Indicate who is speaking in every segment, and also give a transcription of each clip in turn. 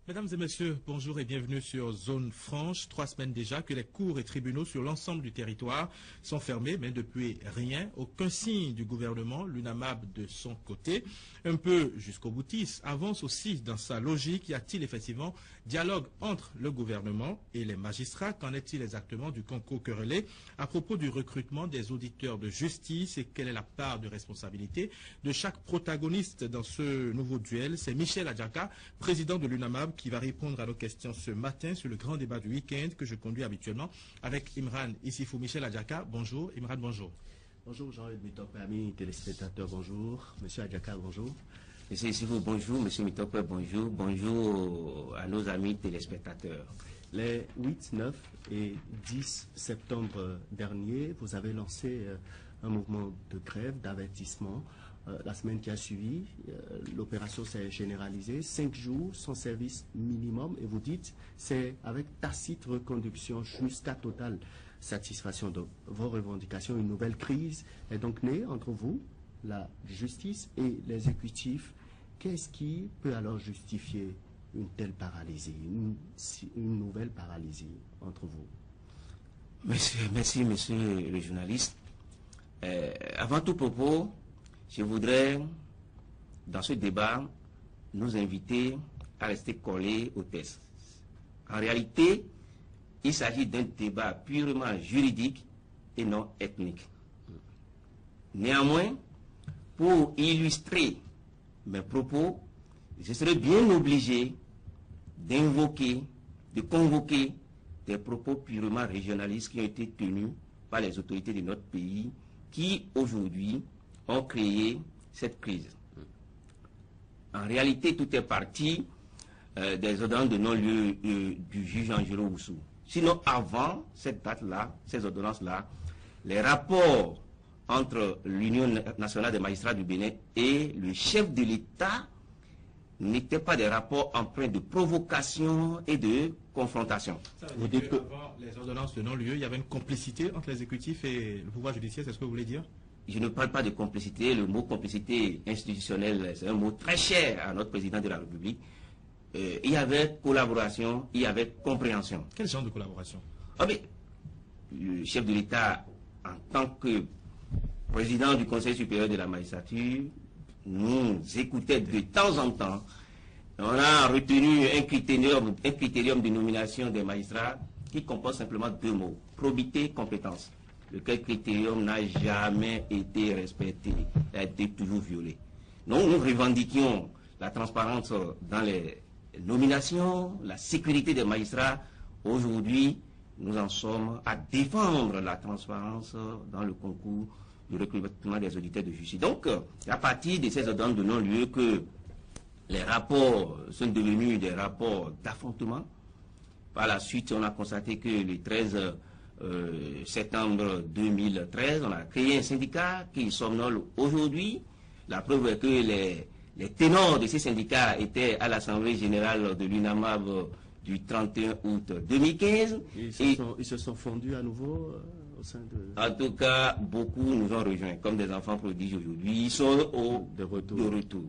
Speaker 1: Mesdames et messieurs, bonjour et bienvenue sur Zone Franche. 3 semaines déjà que les cours et tribunaux sur l'ensemble du territoire sont fermés, mais depuis rien, aucun signe du gouvernement. L'UNAMAB de son côté, un peu jusqu'au boutiste, avance aussi dans sa logique. Y a-t-il effectivement dialogue entre le gouvernement et les magistrats? Qu'en est-il exactement du concours querellé à propos du recrutement des auditeurs de justice et quelle est la part de responsabilité de chaque protagoniste dans ce nouveau duel? C'est Michel Adjaka, président de l'UNAMAB, qui va répondre à nos questions ce matin sur le grand débat du week-end que je conduis habituellement avec Imran Issifou. Michel Adjaka, bonjour. Imran, bonjour.
Speaker 2: Bonjour Jean-Yves Mitopé, amis téléspectateurs, bonjour. Monsieur Adjaka, bonjour.
Speaker 3: Monsieur Issifou, bonjour. Monsieur Mitopé, bonjour. Bonjour à nos amis téléspectateurs.
Speaker 2: Les 8, 9 et 10 septembre dernier, vous avez lancé un mouvement de grève, d'avertissement. La semaine qui a suivi, l'opération s'est généralisée. 5 jours sans service minimum. Et vous dites, c'est avec tacite reconduction jusqu'à totale satisfaction de vos revendications. Une nouvelle crise est donc née entre vous, la justice et l'exécutif. Qu'est-ce qui peut alors justifier une telle paralysie, une nouvelle paralysie entre vous?
Speaker 3: Merci, monsieur le journaliste. Avant tout propos, je voudrais, dans ce débat, nous inviter à rester collés au texte. En réalité, il s'agit d'un débat purement juridique et non ethnique. Néanmoins, pour illustrer mes propos, je serai bien obligé d'invoquer, de convoquer des propos purement régionalistes qui ont été tenus par les autorités de notre pays qui, aujourd'hui, ont créé cette crise. En réalité, tout est parti des ordonnances de non-lieu du juge Angelo Oussou. Sinon, avant cette date-là, ces ordonnances-là, les rapports entre l'Union nationale des magistrats du Bénin et le chef de l'État n'étaient pas des rapports empreints de provocation et de confrontation.
Speaker 1: Ça veut dire qu'avant les ordonnances de non-lieu, il y avait une complicité entre l'exécutif et le pouvoir judiciaire, c'est ce que vous voulez dire?
Speaker 3: Je ne parle pas de complicité. Le mot complicité institutionnelle, c'est un mot très cher à notre président de la République. Il y avait collaboration, il y avait compréhension.
Speaker 1: Quel genre de collaboration?
Speaker 3: Le chef de l'État, en tant que président du Conseil supérieur de la magistrature, nous écoutait de temps en temps. On a retenu un critérium de nomination des magistrats qui compose simplement 2 mots: probité, compétence. Lequel critérium n'a jamais été respecté, a été toujours violé. Donc nous revendiquions la transparence dans les nominations, la sécurité des magistrats. Aujourd'hui, nous en sommes à défendre la transparence dans le concours du recrutement des auditeurs de justice. Donc, à partir de ces ordonnances de non-lieu que les rapports sont devenus des rapports d'affrontement. Par la suite, on a constaté que le 13 septembre 2013, on a créé un syndicat qui somnole aujourd'hui. La preuve est que les ténors de ces syndicats étaient à l'Assemblée générale de l'UNAMAB du 31 août 2015.
Speaker 2: Ils se sont fondus à nouveau au sein de...
Speaker 3: En tout cas, beaucoup nous ont rejoints comme des enfants prodiges aujourd'hui. Ils sont de retour.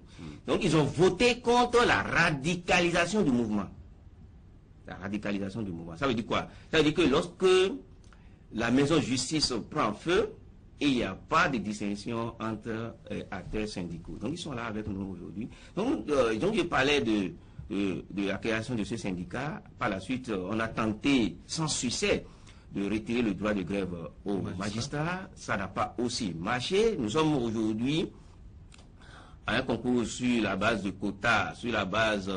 Speaker 3: Donc, ils ont voté contre la radicalisation du mouvement. La radicalisation du mouvement. Ça veut dire quoi? Ça veut dire que lorsque la maison justice prend feu, il n'y a pas de distinction entre acteurs syndicaux. Donc ils sont là avec nous aujourd'hui. Donc je parlais de la création de ce syndicat. Par la suite, on a tenté sans succès de retirer le droit de grève aux magistrats. Ça n'a pas aussi marché. Nous sommes aujourd'hui à un concours sur la base de quotas, sur la base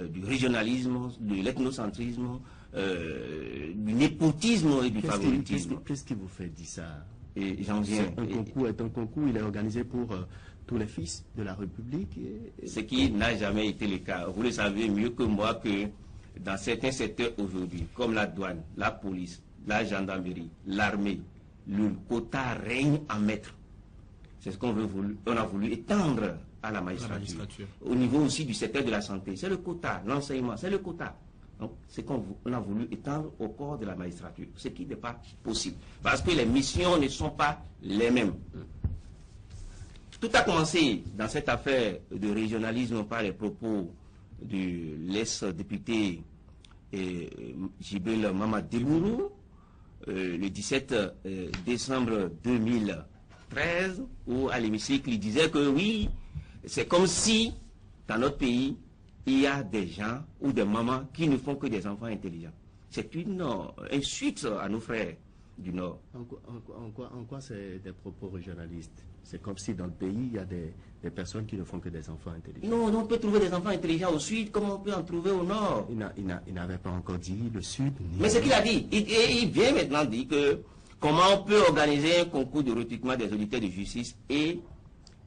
Speaker 3: du régionalisme, de l'ethnocentrisme, du népotisme et du favoritisme.
Speaker 2: Qu'est-ce qui vous fait dire ça?
Speaker 3: Et j'en viens.
Speaker 2: Un concours est un concours, il est organisé pour tous les fils de la République.
Speaker 3: Ce qui n'a jamais été le cas. Vous le savez mieux que moi que dans certains secteurs aujourd'hui, comme la douane, la police, la gendarmerie, l'armée, le quota règne en maître. C'est ce qu'on a voulu étendre à la magistrature. Au niveau aussi du secteur de la santé, c'est le quota, l'enseignement, c'est le quota. Donc, c'est qu'on a voulu étendre au corps de la magistrature, ce qui n'est pas possible. Parce que les missions ne sont pas les mêmes. Tout a commencé dans cette affaire de régionalisme par les propos de l'ex-député Jibril Mamad Delourou, le 17 décembre 2013, où à l'hémicycle, il disait que oui, c'est comme si, dans notre pays, il y a des gens ou des mamans qui ne font que des enfants intelligents. C'est une insulte à nos frères du Nord.
Speaker 2: En quoi c'est des propos régionalistes? C'est comme si dans le pays, il y a des personnes qui ne font que des enfants intelligents.
Speaker 3: Non, on peut trouver des enfants intelligents au Sud, comme on peut en trouver au Nord.
Speaker 2: Il n'avait pas encore dit le Sud.
Speaker 3: Mais ce qu'il a dit, il vient maintenant dire que comment on peut organiser un concours de recrutement des auditeurs de justice et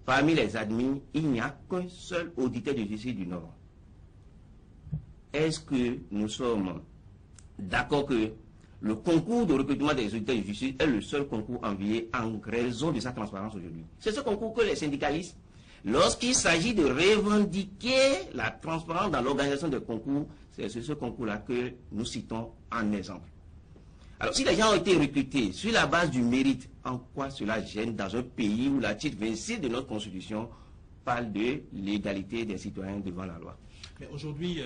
Speaker 3: parmi les admis, il n'y a qu'un seul auditeur de justice du Nord. Est-ce que nous sommes d'accord que le concours de recrutement des auditeurs de justice est le seul concours envié en raison de sa transparence aujourd'hui? C'est ce concours que les syndicalistes, lorsqu'il s'agit de revendiquer la transparence dans l'organisation des concours, c'est ce concours-là que nous citons en exemple. Alors, si les gens ont été recrutés sur la base du mérite, en quoi cela gêne dans un pays où l'article 26 de notre Constitution parle de l'égalité des citoyens devant la loi?
Speaker 1: Mais aujourd'hui,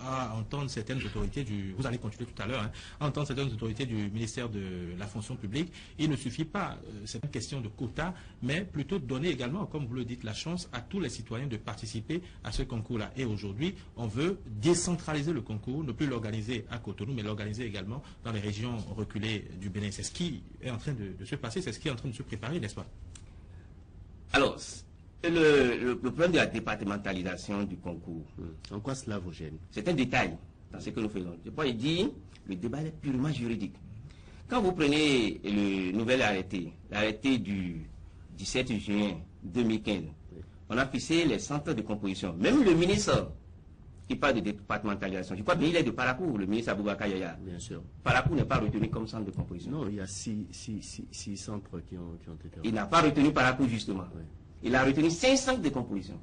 Speaker 1: à entendre certaines autorités vous allez continuer tout à l'heure, hein, à entendre certaines autorités du ministère de la fonction publique, il ne suffit pas, c'est une question de quota, mais plutôt de donner également, comme vous le dites, la chance à tous les citoyens de participer à ce concours-là. Et aujourd'hui, on veut décentraliser le concours, ne plus l'organiser à Cotonou, mais l'organiser également dans les régions reculées du Bénin. C'est ce qui est en train de se passer, c'est ce qui est en train de se préparer, n'est-ce pas?
Speaker 3: Alors, le problème de la départementalisation du concours.
Speaker 2: En quoi cela vous gêne?
Speaker 3: C'est un détail dans ce que nous faisons. Je peux dire, le débat est purement juridique. Quand vous prenez le nouvel arrêté, l'arrêté du 17 juin 2015, on a fixé les centres de composition. Même le ministre qui parle de départementalisation, je crois qu'il est de Parakou, le ministre Aboubakar Yaya.
Speaker 2: Bien sûr.
Speaker 3: Parakou n'est pas retenu comme centre de composition.
Speaker 2: Non, il y a six centres qui ont été...
Speaker 3: Il n'a pas retenu Parakou justement.
Speaker 2: Oui.
Speaker 3: Il a retenu 5 centres de composition.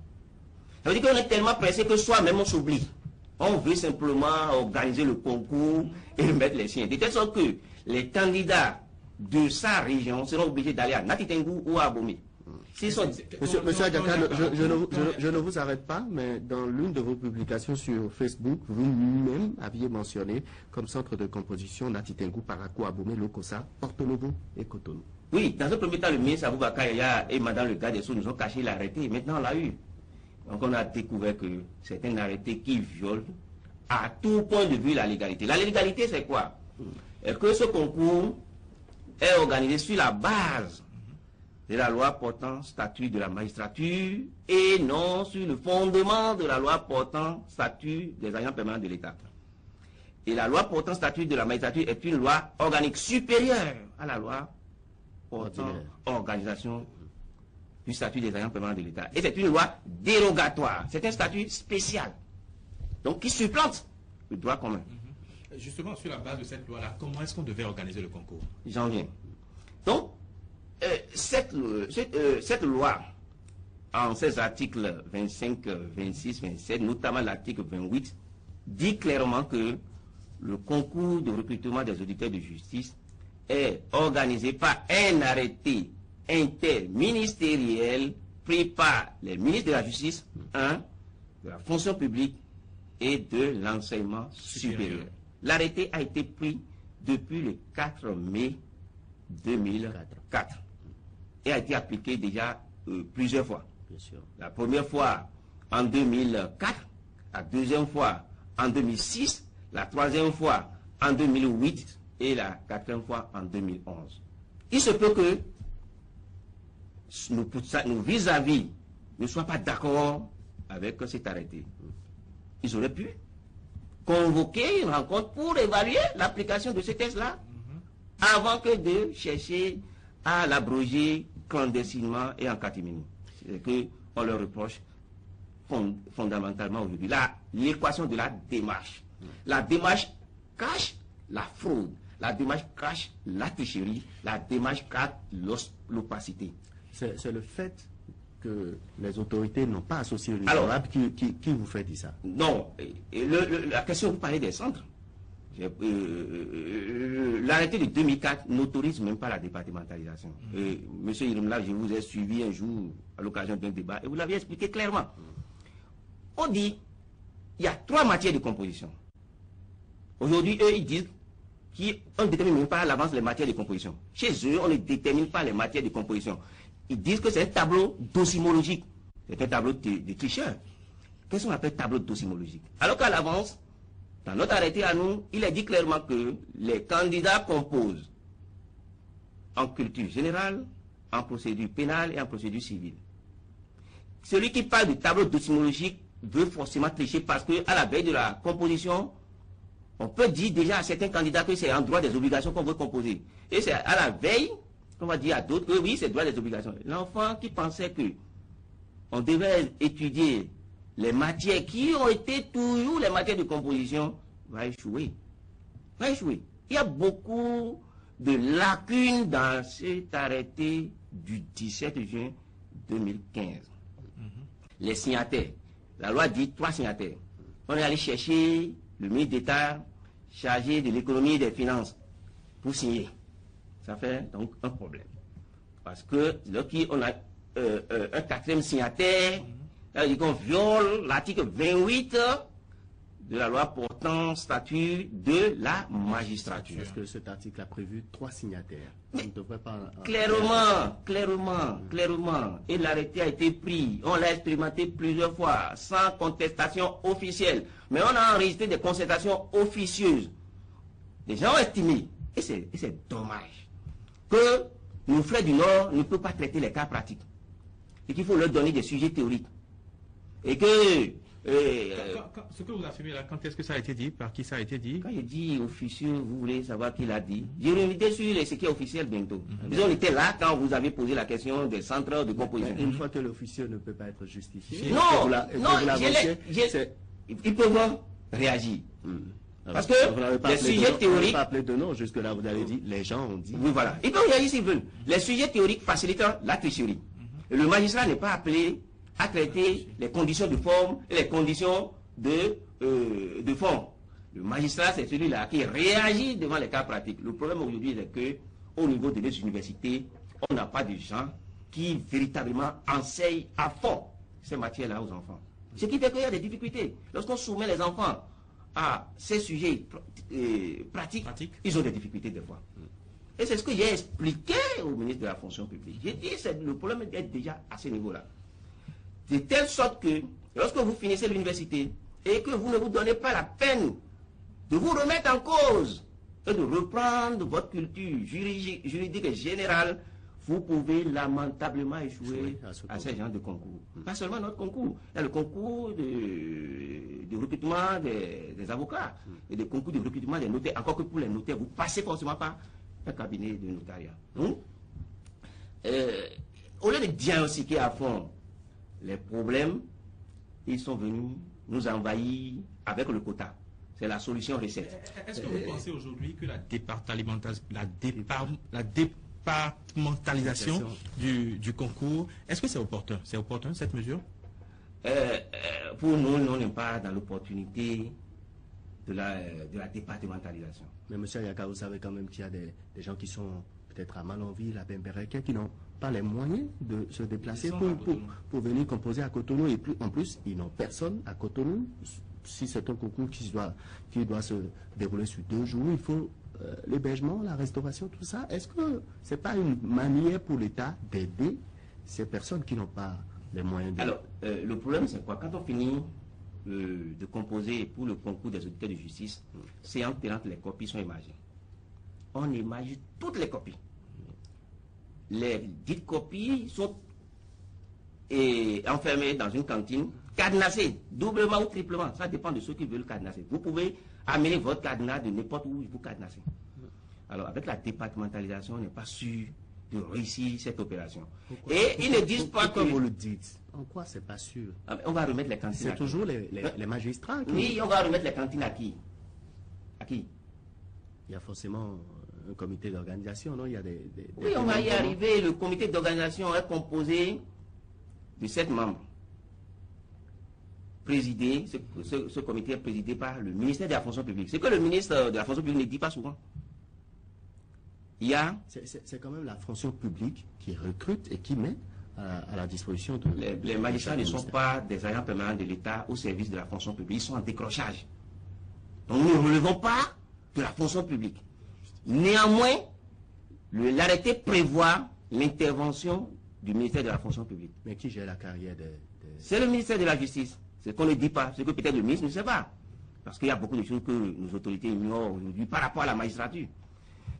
Speaker 3: Ça veut dire qu'on est tellement pressé que soi-même on s'oublie. On veut simplement organiser le concours et mettre les siens. De telle sorte que les candidats de sa région seront obligés d'aller à Natitengu ou à Abomey.
Speaker 2: Monsieur Adjaka, je ne vous arrête pas, mais dans l'une de vos publications sur Facebook, vous-même aviez mentionné comme centre de composition Natitengu, Parakou, Abomey, Lokossa, Porto Novo et Cotonou.
Speaker 3: Oui, dans un premier temps, le ministre Aboubakar Yaya et Madame le garde des Sceaux nous ont caché l'arrêté. Maintenant, on l'a eu. Donc, on a découvert que c'est un arrêté qui viole à tout point de vue la légalité. La légalité, c'est quoi? Que ce concours est organisé sur la base de la loi portant statut de la magistrature et non sur le fondement de la loi portant statut des agents permanents de l'État. Et la loi portant statut de la magistrature est une loi organique supérieure à la loi portant organisation du statut des agents permanents de l'État. Et c'est une loi dérogatoire. C'est un statut spécial. Donc qui supplante le droit commun.
Speaker 1: Justement, sur la base de cette loi-là, comment est-ce qu'on devait organiser le concours?
Speaker 3: J'en viens. Donc, cette loi, en ses articles 25, 26, 27, notamment l'article 28, dit clairement que le concours de recrutement des auditeurs de justice est organisé par un arrêté interministériel pris par les ministres de la Justice, de la fonction publique et de l'enseignement supérieur. L'arrêté a été pris depuis le 4 mai 2004 et a été appliqué déjà plusieurs fois.
Speaker 2: Bien sûr. La
Speaker 3: première fois en 2004, la deuxième fois en 2006, la troisième fois en 2008 et la quatrième fois en 2011. Il se peut que nos vis-à-vis ne soient pas d'accord avec cet arrêté. Ils auraient pu convoquer une rencontre pour évaluer l'application de ce texte-là avant que de chercher à l'abroger clandestinement et en catimini. C'est ce qu'on leur reproche fondamentalement aujourd'hui. L'équation de la démarche. La démarche cache la fraude. La démarche cache la tricherie. La démarche cache l'opacité.
Speaker 2: C'est le fait que les autorités n'ont pas associé le honorable qui vous fait dire ça? Non.
Speaker 3: La question, vous parlez des centres. L'arrêté de 2004 n'autorise même pas la départementalisation. Monsieur Irimla, je vous ai suivi un jour à l'occasion d'un débat et vous l'aviez expliqué clairement. On dit il y a 3 matières de composition. Aujourd'hui, eux, ils disent qu'on ne détermine même pas à l'avance les matières de composition. Chez eux, on ne détermine pas les matières de composition. Ils disent que c'est un tableau docimologique. C'est un tableau de tricheur. Qu'est-ce qu'on appelle tableau docimologique? Alors qu'à l'avance, dans notre arrêté à nous, il est dit clairement que les candidats composent en culture générale, en procédure pénale et en procédure civile. Celui qui parle du tableau docimologique veut forcément tricher parce qu'à la veille de la composition, on peut dire déjà à certains candidats que c'est en droit des obligations qu'on veut composer. Et c'est à la veille qu'on va dire à d'autres que oui, c'est droit des obligations. L'enfant qui pensait que on devait étudier les matières qui ont été toujours les matières de composition va échouer. Va échouer. Il y a beaucoup de lacunes dans cet arrêté du 17 juin 2015. Les signataires. La loi dit 3 signataires. On est allé chercher le ministre d'État chargé de l'économie et des finances pour signer. Ça fait donc un problème. Parce que lorsqu'on a un 4e signataire, ça veut dire qu'on viole l'article 28 de la loi portant statut de la magistrature.
Speaker 2: Parce que cet article a prévu 3 signataires. On ne devrait pas...
Speaker 3: Clairement. Et l'arrêté a été pris. On l'a expérimenté plusieurs fois, sans contestation officielle. Mais on a enregistré des concertations officieuses. Les gens ont estimé, et c'est dommage, que nos frères du Nord ne peuvent pas traiter les cas pratiques. Et qu'il faut leur donner des sujets théoriques. Et que...
Speaker 1: ce que vous affirmez là, quand est-ce que ça a été dit? Par qui ça a été dit?
Speaker 3: Quand je dis officieux, vous voulez savoir qui l'a dit? J'ai réinvité sur ce qui est officiel bientôt. On était là quand vous avez posé la question des centres de composition.
Speaker 2: Une fois que l'officieux ne peut pas être justifié,
Speaker 3: ils peuvent réagir. Parce que les sujets théoriques...
Speaker 2: pas appelé de nom, jusque-là vous avez dit, les gens ont dit...
Speaker 3: Oui, voilà. Ils peuvent réagir s'ils veulent. Les sujets théoriques facilitent la tricherie. Et le magistrat n'est pas appelé à traiter les conditions de forme et les conditions de fond. Le magistrat, c'est celui-là qui réagit devant les cas pratiques. Le problème aujourd'hui, c'est qu'au niveau de nos universités, on n'a pas de gens qui véritablement enseignent à fond ces matières-là aux enfants. Ce qui fait qu'il y a des difficultés. Lorsqu'on soumet les enfants à ces sujets pratiques, ils ont des difficultés des fois. Et c'est ce que j'ai expliqué au ministre de la fonction publique. J'ai dit que le problème est déjà à ce niveau-là. De telle sorte que, lorsque vous finissez l'université et que vous ne vous donnez pas la peine de vous remettre en cause et de reprendre votre culture juridique et générale, vous pouvez lamentablement échouer à ce genre de concours. Pas seulement notre concours, il y a le concours de recrutement des avocats et le concours de recrutement des notaires. Encore que pour les notaires, vous passez forcément par un cabinet de notariat. Au lieu de diagnostiquer à fond les problèmes, ils sont venus nous envahir avec le quota. C'est la solution recette.
Speaker 1: Est-ce que vous pensez aujourd'hui que la départementalisation du concours, est-ce que c'est opportun? C'est opportun cette mesure?
Speaker 3: Pour nous, on n'est pas dans l'opportunité de la départementalisation.
Speaker 2: Mais M. Ayaka, vous savez quand même qu'il y a des gens qui sont peut-être à Malanville, à Bembereke, qui n'ont pas les moyens de se déplacer pour venir composer à Cotonou. Et en plus, ils n'ont personne à Cotonou. Si c'est un concours qui doit se dérouler sur 2 jours, il faut l'hébergement, la restauration, tout ça. Est-ce que ce n'est pas une manière pour l'État d'aider ces personnes qui n'ont pas les moyens de...
Speaker 3: Alors, le problème, c'est quoi? Quand on finit de composer pour le concours des auditeurs de justice, c'est en tenant que les copies sont imagées. On imagine toutes les copies. Les dites copies sont enfermées dans une cantine, cadenassées, doublement ou triplement. Ça dépend de ceux qui veulent cadenasser. Vous pouvez amener votre cadenas de n'importe où vous cadenassez. Alors, avec la départementalisation, on n'est pas sûr de réussir cette opération. Ils ne disent pas que...
Speaker 2: vous le dites. En quoi c'est pas sûr?
Speaker 3: On va remettre les cantines.
Speaker 2: C'est toujours les magistrats qui...
Speaker 3: Oui, on va remettre les cantines à qui? À qui?
Speaker 2: Il y a forcément un comité d'organisation, non? Il y a
Speaker 3: oui, on va y arriver. Le comité d'organisation est composé de 7 membres. Présidé, ce comité est présidé par le ministère de la fonction publique. C'est que le ministre de la fonction publique ne dit pas souvent. Il y a...
Speaker 2: C'est quand même la fonction publique qui recrute et qui met à la disposition de...
Speaker 3: Les magistrats ne sont pas des agents permanents de l'État au service de la fonction publique, ils sont en décrochage. Donc nous ne relevons pas de la fonction publique. Néanmoins, l'arrêté prévoit l'intervention du ministère de la fonction publique.
Speaker 2: Mais qui gère la carrière
Speaker 3: C'est le ministère de la Justice. C'est ce qu'on ne dit pas, ce que peut-être le ministre ne sait pas. Parce qu'il y a beaucoup de choses que nos autorités ignorent aujourd'hui par rapport à la magistrature.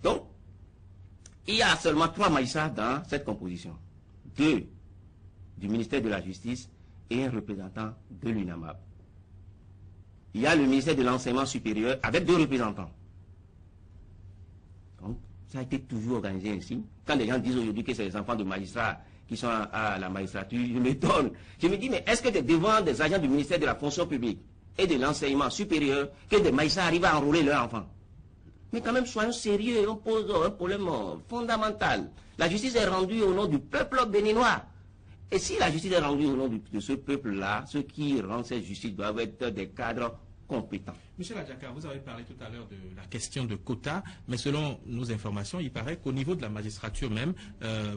Speaker 3: Donc, il y a seulement 3 magistrats dans cette composition. 2 du ministère de la Justice et un représentant de l'UNAMAB. Il y a le ministère de l'Enseignement supérieur avec 2 représentants. Donc, ça a été toujours organisé ainsi. Quand les gens disent aujourd'hui que c'est les enfants de magistrats qui sont à la magistrature, je m'étonne. Je me dis, mais est-ce que c'est devant des agents du ministère de la fonction publique et de l'enseignement supérieur que des magistrats arrivent à enrôler leurs enfants? Mais quand même, soyons sérieux, on pose un problème fondamental. La justice est rendue au nom du peuple béninois. Et si la justice est rendue au nom de ce peuple-là, ceux qui rendent cette justice doivent être des cadres compétents.
Speaker 1: Michel Adjaka, vous avez parlé tout à l'heure de la question de quotas, mais selon nos informations, il paraît qu'au niveau de la magistrature même,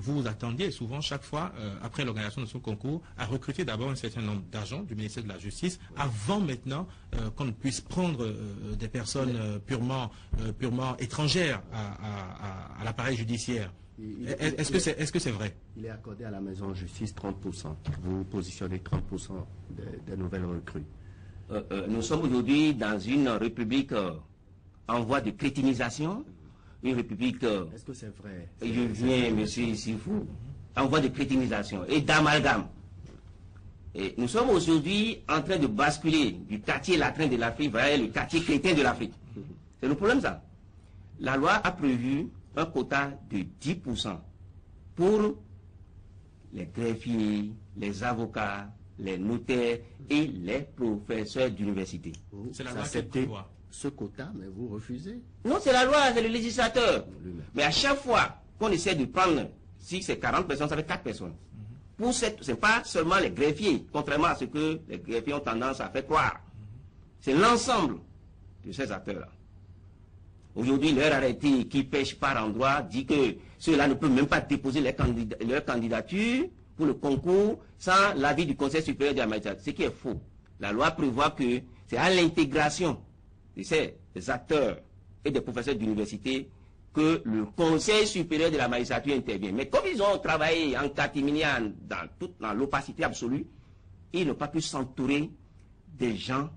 Speaker 1: vous vous attendiez souvent, chaque fois, après l'organisation de ce concours, à recruter d'abord un certain nombre d'agents du ministère de la Justice, avant maintenant qu'on ne puisse prendre des personnes purement étrangères à l'appareil judiciaire. Est-ce que c'est vrai?
Speaker 2: Il est accordé à la maison justice 30%. Vous positionnez 30% des nouvelles recrues.
Speaker 3: Nous sommes aujourd'hui dans une république en voie de crétinisation, une république...
Speaker 2: Est-ce que c'est vrai?
Speaker 3: Je viens, monsieur Sifou, en voie de crétinisation et d'amalgame. Et nous sommes aujourd'hui en train de basculer du quartier latin de l'Afrique vers le quartier chrétien de l'Afrique. C'est le problème, ça. La loi a prévu un quota de 10% pour les greffiers, les avocats, les notaires et les professeurs d'université.
Speaker 1: C'est la loi qui prévoit
Speaker 2: ce quota, mais vous refusez?
Speaker 3: Non, c'est la loi, c'est le législateur. Mais à chaque fois qu'on essaie de prendre, si c'est 40 personnes, ça fait 4 personnes. Pour cette, c'est pas seulement les greffiers, contrairement à ce que les greffiers ont tendance à faire croire. C'est l'ensemble de ces acteurs-là. Aujourd'hui, leur arrêté qui pêche par endroit dit que ceux-là ne peuvent même pas déposer leur candidature pour le concours sans l'avis du Conseil supérieur de la magistrature, ce qui est faux. La loi prévoit que c'est à l'intégration de ces acteurs et des professeurs d'université que le Conseil supérieur de la magistrature intervient. Mais comme ils ont travaillé en catimini, dans l'opacité absolue, ils n'ont pas pu s'entourer des gens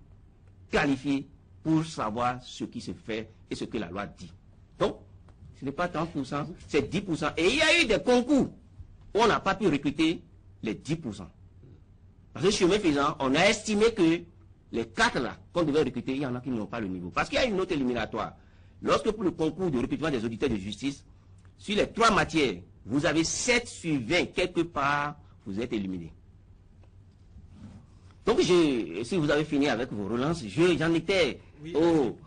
Speaker 3: qualifiés pour savoir ce qui se fait et ce que la loi dit. Donc, ce n'est pas 30%, c'est 10%. Et il y a eu des concours où on n'a pas pu recruter les 10%. Parce que chemin faisant, on a estimé que les 4 là qu'on devait recruter, il y en a qui n'ont pas le niveau. Parce qu'il y a une note éliminatoire. Lorsque pour le concours de recrutement des auditeurs de justice, sur les 3 matières, vous avez 7 sur 20, quelque part, vous êtes éliminé. Donc, si vous avez fini avec vos relances, j'en étais aux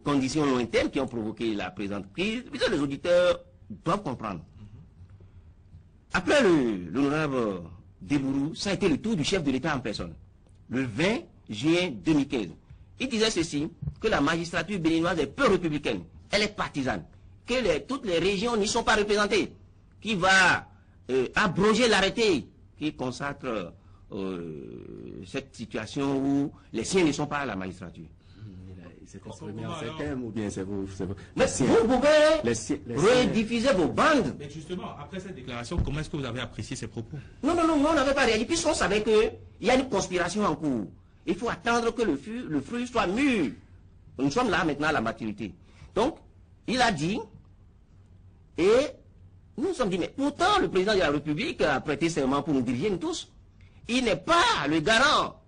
Speaker 3: conditions lointaines qui ont provoqué la présente crise. Les auditeurs doivent comprendre. Après l'honorable Debourou, ça a été le tour du chef de l'État en personne. Le 20 juin 2015. Il disait ceci, que la magistrature béninoise est peu républicaine, elle est partisane, que toutes les régions n'y sont pas représentées, qui va abroger l'arrêté qui consacre cette situation où les siens ne sont pas à la magistrature.
Speaker 2: C'est exprimé en ces termes ou bien c'est vous?
Speaker 3: Mais vous pouvez rediffuser vos bandes.
Speaker 1: Mais justement, après cette déclaration, comment est-ce que vous avez apprécié ces propos?
Speaker 3: Non, on n'avait pas réagi, puisqu'on savait qu'il y a une conspiration en cours. Il faut attendre que le fruit soit mûr. Nous sommes là maintenant à la maturité. Donc, il a dit, et nous nous sommes dit, mais pourtant le président de la République a prêté serment pour nous diriger, nous tous. Il n'est pas le garant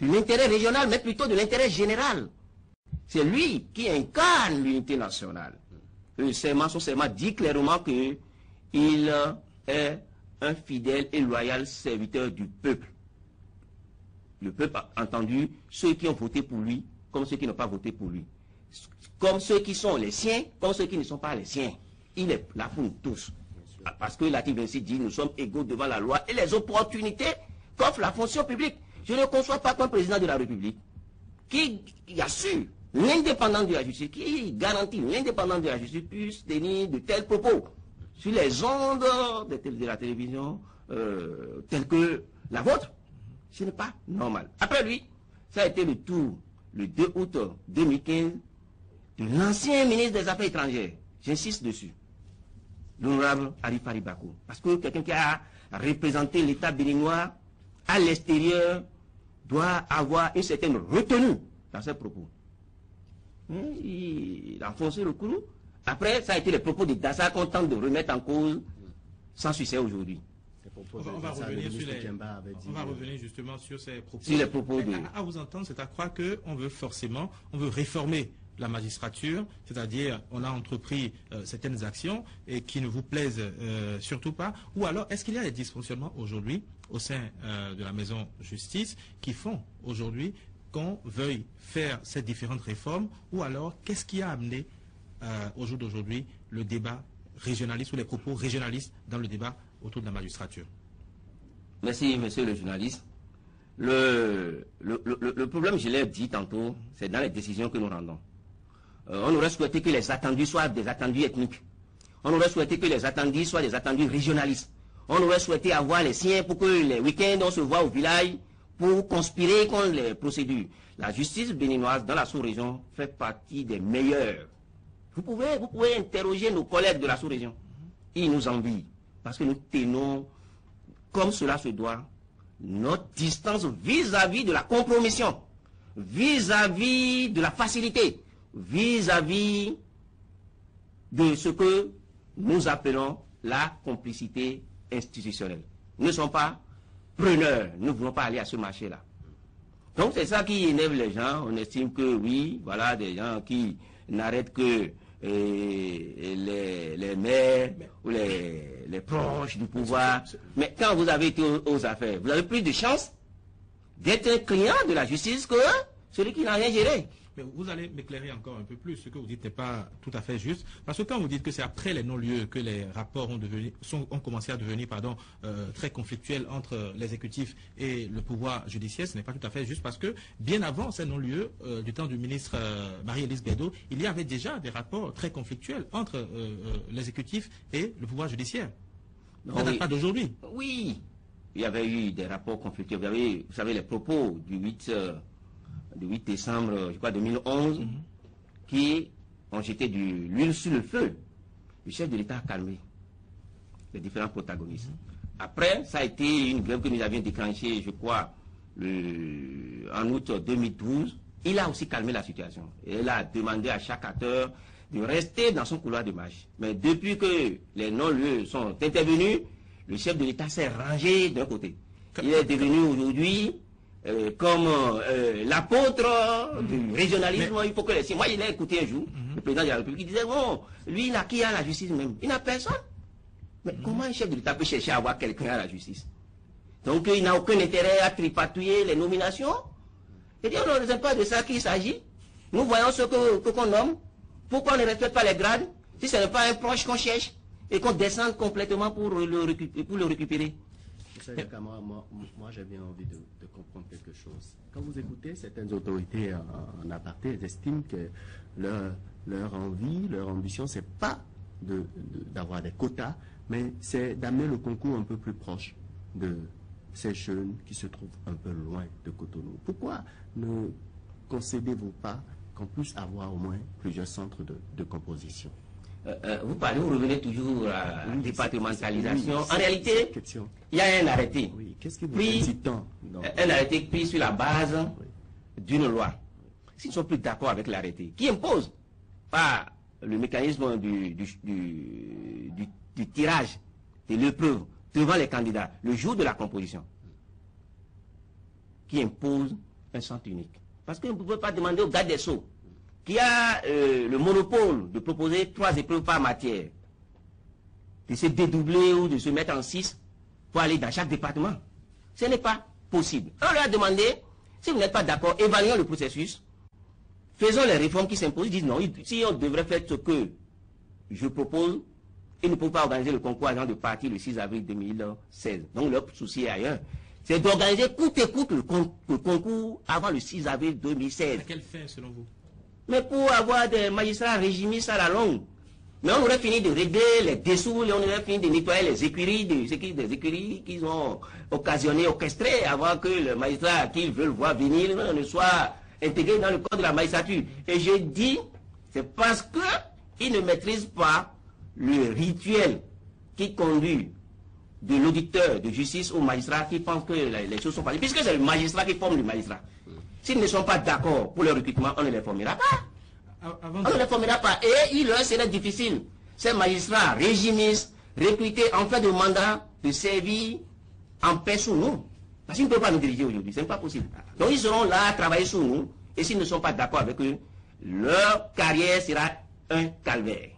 Speaker 3: de l'intérêt régional, mais plutôt de l'intérêt général. C'est lui qui incarne l'unité nationale. Son serment dit clairement qu'il est un fidèle et loyal serviteur du peuple. Le peuple a entendu ceux qui ont voté pour lui, comme ceux qui n'ont pas voté pour lui. Comme ceux qui sont les siens, comme ceux qui ne sont pas les siens. Il est là pour nous tous. Parce que l'article 26 dit nous sommes égaux devant la loi et les opportunités qu'offre la fonction publique. Je ne conçois pas qu'un président de la République qui assure l'indépendance de la justice, qui garantit l'indépendance de la justice puisse tenir de tels propos. sur les ondes de la télévision telle que la vôtre. Ce n'est pas normal. Après lui, ça a été le tour, le 2 août 2015, de l'ancien ministre des Affaires étrangères. J'insiste dessus. L'honorable Arif Bako. Parce que quelqu'un qui a représenté l'État béninois à l'extérieur doit avoir une certaine retenue dans ses propos. Il a enfoncé le clou. Après, ça a été les propos de Dassa qu'on tente de remettre en cause sans succès aujourd'hui.
Speaker 1: On va revenir justement sur ces propos.
Speaker 3: Sur les propos de...
Speaker 1: À vous entendre, c'est à croire qu'on veut forcément, on veut réformer la magistrature, c'est-à-dire on a entrepris certaines actions et qui ne vous plaisent surtout pas, ou alors est-ce qu'il y a des dysfonctionnements aujourd'hui au sein de la maison justice qui font aujourd'hui qu'on veuille faire ces différentes réformes, ou alors qu'est-ce qui a amené au jour d'aujourd'hui le débat régionaliste ou les propos régionalistes dans le débat autour de la magistrature?
Speaker 3: Merci, monsieur le journaliste. Le problème, je l'ai dit tantôt, c'est dans les décisions que nous rendons. On aurait souhaité que les attendus soient des attendus ethniques. On aurait souhaité que les attendus soient des attendus régionalistes. On aurait souhaité avoir les siens pour que les week-ends, on se voit au village pour conspirer contre les procédures. La justice béninoise dans la sous-région fait partie des meilleures. Vous pouvez interroger nos collègues de la sous-région. Ils nous envient parce que nous tenons, comme cela se doit, notre distance vis-à-vis de la compromission, vis-à-vis de la facilité, vis-à-vis de ce que nous appelons la complicité institutionnelle. Nous ne sommes pas preneurs, nous ne voulons pas aller à ce marché-là. Donc c'est ça qui énerve les gens. On estime que oui, voilà des gens qui n'arrêtent que les maires ou les proches du pouvoir. Mais quand vous avez été aux affaires, vous avez plus de chance d'être un client de la justice que celui qui n'a rien géré.
Speaker 1: Mais vous allez m'éclairer encore un peu plus. Ce que vous dites n'est pas tout à fait juste. Parce que quand vous dites que c'est après les non-lieux que les rapports ont commencé à devenir très conflictuels entre l'exécutif et le pouvoir judiciaire, ce n'est pas tout à fait juste. Parce que bien avant ces non-lieux, du temps du ministre Marie-Élise Bédot, il y avait déjà des rapports très conflictuels entre l'exécutif et le pouvoir judiciaire. Ça ne date pas d'aujourd'hui.
Speaker 3: Oui, il y avait eu des rapports conflictuels. Vous savez, les propos du 8 décembre, je crois, 2011, qui ont jeté de l'huile sur le feu. Le chef de l'État a calmé les différents protagonistes. Après, ça a été une grève que nous avions déclenchée, je crois, en août 2012. Il a aussi calmé la situation. Et il a demandé à chaque acteur de rester dans son couloir de marche. Mais depuis que les non-lieux sont intervenus, le chef de l'État s'est rangé d'un côté. Il est devenu aujourd'hui comme l'apôtre du régionalisme. Il faut que les... Moi, il a écouté un jour, le président de la République, il disait, bon, lui, qui a la justice même? Il n'a personne. Mais comment un chef de l'État peut chercher à avoir quelqu'un à la justice? Donc, il n'a aucun intérêt à tripatouiller les nominations. Et dire, on ne sait pas de ça qu'il s'agit. Nous voyons ce qu'on nomme. Pourquoi on ne respecte pas les grades? Si ce n'est pas un proche qu'on cherche et qu'on descende complètement pour le récupérer.
Speaker 2: Moi, j'ai bien envie de comprendre quelque chose. Quand vous écoutez certaines autorités en aparté, elles estiment que leur envie, leur ambition, c'est pas d'avoir des quotas, mais c'est d'amener le concours un peu plus proche de ces jeunes qui se trouvent un peu loin de Cotonou. Pourquoi ne concédez-vous pas qu'on puisse avoir au moins plusieurs centres de composition?
Speaker 3: Vous revenez toujours à la départementalisation.
Speaker 2: Oui,
Speaker 3: en réalité, il y a un arrêté.
Speaker 2: Oui. Qu'est-ce qui vous dit tant
Speaker 3: un arrêté pris sur la base d'une loi. S'ils ne sont plus d'accord avec l'arrêté, qui impose par le mécanisme du tirage de l'épreuve devant les candidats le jour de la composition, qui impose un centre unique. Parce que vous ne pouvez pas demander au garde des Sceaux, qui a le monopole de proposer 3 épreuves par matière, de se dédoubler ou de se mettre en 6 pour aller dans chaque département. Ce n'est pas possible. On leur a demandé, si vous n'êtes pas d'accord, évaluons le processus, faisons les réformes qui s'imposent. Ils disent non, si on devrait faire ce que je propose, ils ne peuvent pas organiser le concours agent de parti le 6 avril 2016. Donc leur souci est ailleurs. C'est d'organiser coûte et coûte le concours avant le 6 avril 2016.
Speaker 1: À quelle fin selon vous?
Speaker 3: Mais pour avoir des magistrats régimistes à la longue. Mais on aurait fini de régler les dessous, et on aurait fini de nettoyer les écuries, des écuries qu'ils ont occasionné, orchestrées, avant que le magistrat qu'ils veulent voir venir ne soit intégré dans le code de la magistrature. Et je dis, c'est parce qu'ils ne maîtrisent pas le rituel qui conduit de l'auditeur de justice au magistrat qui pense que les choses sont passées. Puisque c'est le magistrat qui forme le magistrat. S'ils ne sont pas d'accord pour le recrutement, on ne les formera pas. On ne les formera pas. Et il leur serait difficile, ces magistrats régimistes, recrutés en fin de mandat, de servir en paix sous nous. Parce qu'ils ne peuvent pas nous diriger aujourd'hui. Ce n'est pas possible. Donc ils seront là à travailler sous nous. Et s'ils ne sont pas d'accord avec eux, leur carrière sera un calvaire.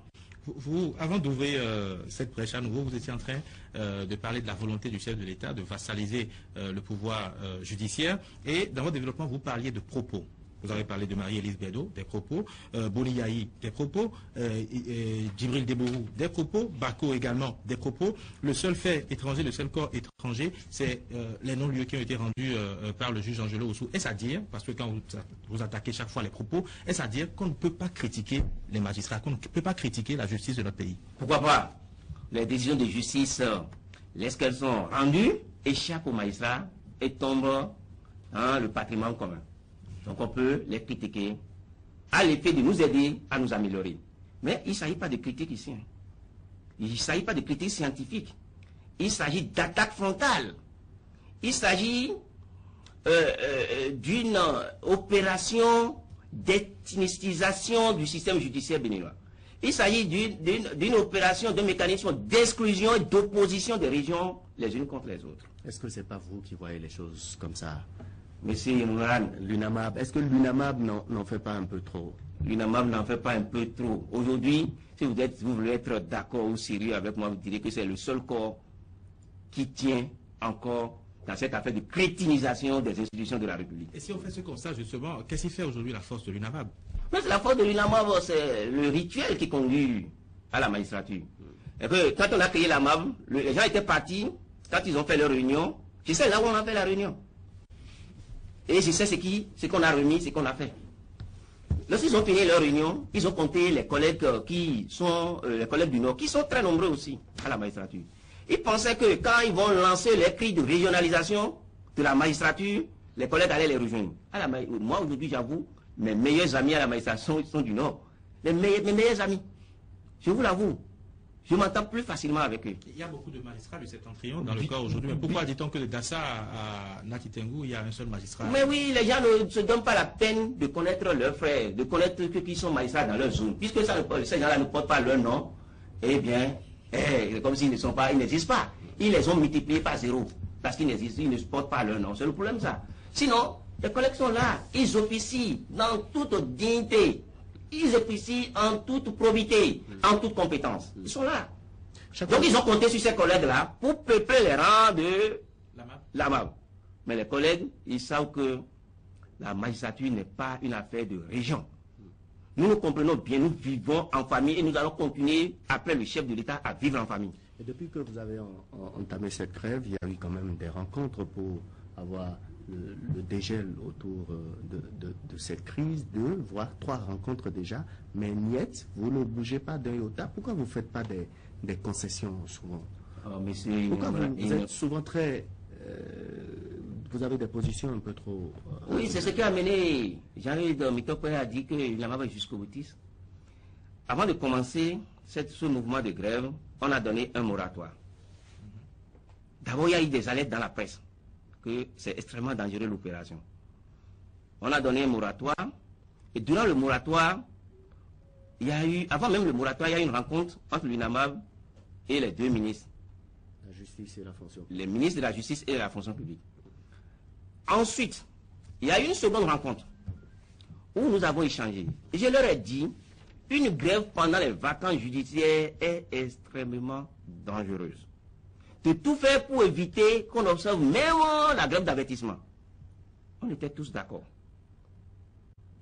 Speaker 1: Vous, avant d'ouvrir cette brèche à nouveau, vous étiez en train de parler de la volonté du chef de l'État de vassaliser le pouvoir judiciaire. Et dans votre développement, vous parliez de propos. Vous avez parlé de Marie-Élise Bédo, des propos, Boni Yahi, des propos, Djibril Debourou, des propos, Bako également, des propos. Le seul fait étranger, le seul corps étranger, c'est les non-lieux qui ont été rendus par le juge Angelo Oussou. Est-ce à dire, parce que quand vous attaquez chaque fois les propos, est-ce à dire qu'on ne peut pas critiquer les magistrats, qu'on ne peut pas critiquer la justice de notre pays?
Speaker 3: Pourquoi pas? Les décisions de justice, lorsqu'elles sont rendues, échappent aux magistrats et tombent dans le patrimoine commun. Donc on peut les critiquer à l'effet de nous aider à nous améliorer. Mais il ne s'agit pas de critique ici. Il ne s'agit pas de critique scientifique. Il s'agit d'attaque frontale. Il s'agit d'une opération d'ethnicisation du système judiciaire béninois. Il s'agit d'une opération, d'un mécanisme d'exclusion et d'opposition des régions les unes contre les autres.
Speaker 2: Est-ce que ce n'est pas vous qui voyez les choses comme ça?
Speaker 3: Monsieur Imran,
Speaker 2: l'UNAMAB, est-ce que l'UNAMAB n'en fait pas un peu trop?
Speaker 3: L'UNAMAB n'en fait pas un peu trop. Aujourd'hui, si vous voulez être d'accord ou sérieux avec moi, vous direz que c'est le seul corps qui tient encore dans cette affaire de crétinisation des institutions de la République.
Speaker 1: Et si on fait ce constat, justement, qu'est-ce qui fait aujourd'hui la force de l'UNAMAB?
Speaker 3: Mais la force de l'UNAMAB, c'est le rituel qui conduit à la magistrature. Et que quand on a créé l'AMAB, les gens étaient partis, quand ils ont fait leur réunion, je sais là où on a fait la réunion. Et je sais ce qu'on a remis, ce qu'on a fait. Lorsqu'ils ont fini leur réunion, ils ont compté les collègues qui sont les collègues du Nord, qui sont très nombreux aussi à la magistrature. Ils pensaient que quand ils vont lancer les cris de régionalisation de la magistrature, les collègues allaient les rejoindre. Moi aujourd'hui, j'avoue, mes meilleurs amis à la magistrature sont du Nord. Mes meilleurs amis. Je vous l'avoue. Je m'entends plus facilement avec eux.
Speaker 1: Il y a beaucoup de magistrats de Septentrion dans le corps aujourd'hui. Mais pourquoi dit-on que de Dassa à Natitengu, il y a un seul magistrat?
Speaker 3: Mais oui, les gens ne se donnent pas la peine de connaître leurs frères, de connaître ceux qui sont magistrats dans leur zone. Puisque ces gens-là ne portent pas leur nom, eh bien, c'est comme s'ils n'existent pas. Ils les ont multipliés par zéro. Parce qu'ils n'existent, ils ne portent pas leur nom. C'est le problème, ça. Sinon, les collègues sont là. Ils officient dans toute dignité. Ils officient en toute probité, en toute compétence. Ils sont là. Donc ils ont compté sur ces collègues-là pour peupler les rangs de l'AMAB. Mais les collègues, ils savent que la magistrature n'est pas une affaire de région. Nous comprenons bien, nous vivons en famille et nous allons continuer, après le chef de l'État, à vivre en famille.
Speaker 2: Et depuis que vous avez entamé cette grève, il y a eu quand même des rencontres pour avoir le dégel autour de cette crise, 2, voire 3 rencontres déjà, mais niet, vous ne bougez pas d'un iota. Pourquoi vous ne faites pas des concessions souvent? Pourquoi vous êtes souvent très... vous avez des positions un peu trop...
Speaker 3: oui, c'est ce qui a amené Jean-Louis Mitokwe a dit qu'il n'en avait jusqu'au boutisme. Avant de commencer ce mouvement de grève, on a donné un moratoire. D'abord, il y a eu des alertes dans la presse que c'est extrêmement dangereux l'opération. On a donné un moratoire, et durant le moratoire, il y a eu, avant même le moratoire, il y a eu une rencontre entre l'UNAMAB et les 2 ministres.
Speaker 2: La justice et la fonction publique.
Speaker 3: Les ministres de la justice et de la fonction publique. Ensuite, il y a eu une seconde rencontre où nous avons échangé. Et je leur ai dit, une grève pendant les vacances judiciaires est extrêmement dangereuse. De tout faire pour éviter qu'on observe même la grève d'avertissement. On était tous d'accord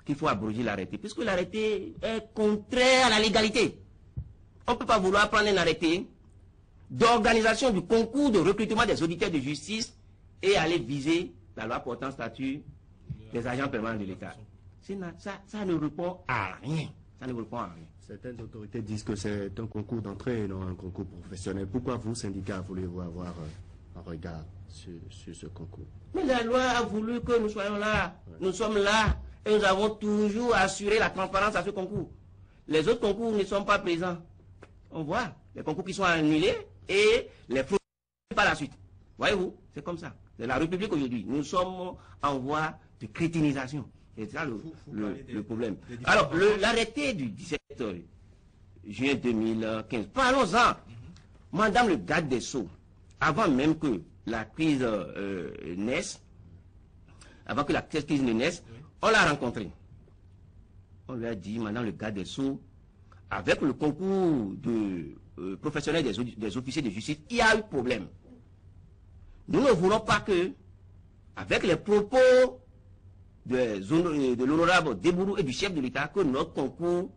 Speaker 3: qu'il faut abroger l'arrêté, puisque l'arrêté est contraire à la légalité. On ne peut pas vouloir prendre un arrêté d'organisation du concours de recrutement des auditeurs de justice et aller viser la loi portant statut des agents permanents de l'État. Ça ne répond à rien. Ça ne vous répond à rien.
Speaker 2: Certaines autorités disent que c'est un concours d'entrée et non un concours professionnel. Pourquoi vous, syndicat, voulez-vous avoir un regard sur ce concours?
Speaker 3: Mais la loi a voulu que nous soyons là. Ouais. Nous sommes là et nous avons toujours assuré la transparence à ce concours. Les autres concours ne sont pas présents. On voit les concours qui sont annulés et les produits par la suite. Voyez-vous, c'est comme ça. C'est la République aujourd'hui. Nous sommes en voie de crétinisation. C'est ça le problème. Alors, l'arrêté du 17 juin 2015, parlons-en. Madame le garde des Sceaux, avant même que la crise naisse, avant que la crise ne naisse, on l'a rencontré. On lui a dit, Madame le garde des Sceaux, avec le concours de professionnels des officiers de justice, il y a eu problème. Nous ne voulons pas que, avec les propos de l'honorable Debourou et du chef de l'État, que notre concours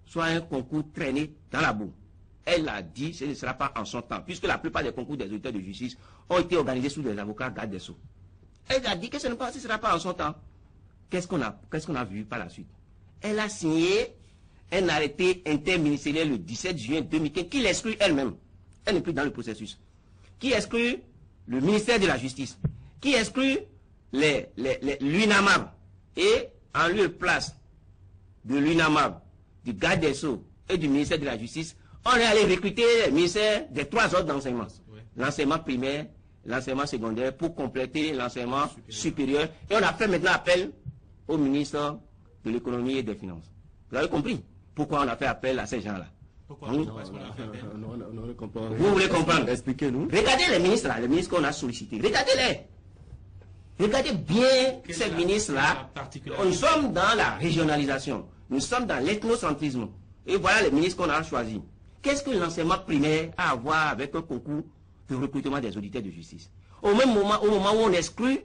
Speaker 3: soit un concours traîné dans la boue. Elle a dit, ce ne sera pas en son temps, puisque la plupart des concours des auditeurs de justice ont été organisés sous des avocats garde des Sceaux. Elle a dit que ce ne sera pas en son temps. Qu'est-ce qu'on a vu par la suite? Elle a signé un arrêté interministériel le 17 juin 2015 qui l'exclut elle-même. Elle n'est plus dans le processus. Qui exclut le ministère de la Justice, qui exclut l'UNAMAB, et en lieu et place de l'UNAMAB, du garde des Sceaux et du ministère de la Justice, on est allé recruter le ministère des 3 ordres d'enseignement. Oui. L'enseignement primaire, l'enseignement secondaire, pour compléter l'enseignement supérieur. Et on a fait maintenant appel au ministre de l'économie et des finances. Vous avez compris pourquoi on a fait appel à ces gens-là?
Speaker 1: Pourquoi
Speaker 3: Vous voulez comprendre?
Speaker 2: Expliquez-nous.
Speaker 3: Regardez les ministres là, les ministres qu'on a sollicités. Regardez-les. Regardez bien ces ministres-là. Nous sommes dans la régionalisation. Nous sommes dans l'ethnocentrisme. Et voilà les ministres qu'on a choisis. Qu'est-ce que l'enseignement primaire a à voir avec un concours de recrutement des auditeurs de justice? Au moment où on exclut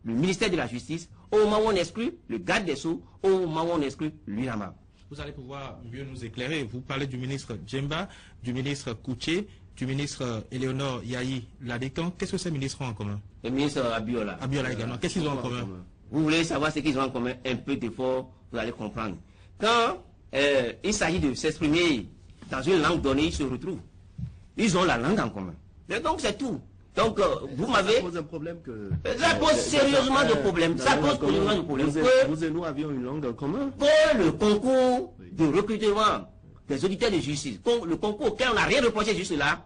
Speaker 3: le ministère de la Justice, au moment où on exclut le garde des Sceaux, au moment où on exclut l'UNAMAB.
Speaker 1: Vous allez pouvoir mieux nous éclairer. Vous parlez du ministre Djemba, du ministre Kouché, du ministre Éléonore Yahi Ladékan. Qu'est-ce que ces ministres ont en commun?
Speaker 3: Le ministre Abiola.
Speaker 1: Abiola également. Qu'est-ce qu'ils ont en commun?
Speaker 3: Vous voulez savoir ce qu'ils ont en commun? Un peu d'effort, vous allez comprendre. Quand il s'agit de s'exprimer dans une langue donnée, ils se retrouvent. Ils ont la langue en commun. Et donc c'est tout. Donc vous m'avez...
Speaker 2: Ça pose un problème que...
Speaker 3: Ça pose sérieusement de problème. Ça pose sérieusement de problème.
Speaker 2: Vous et nous avions une langue en commun.
Speaker 3: Que le concours de recrutement des auditeurs de justice, le concours auquel on n'a rien reproché juste là,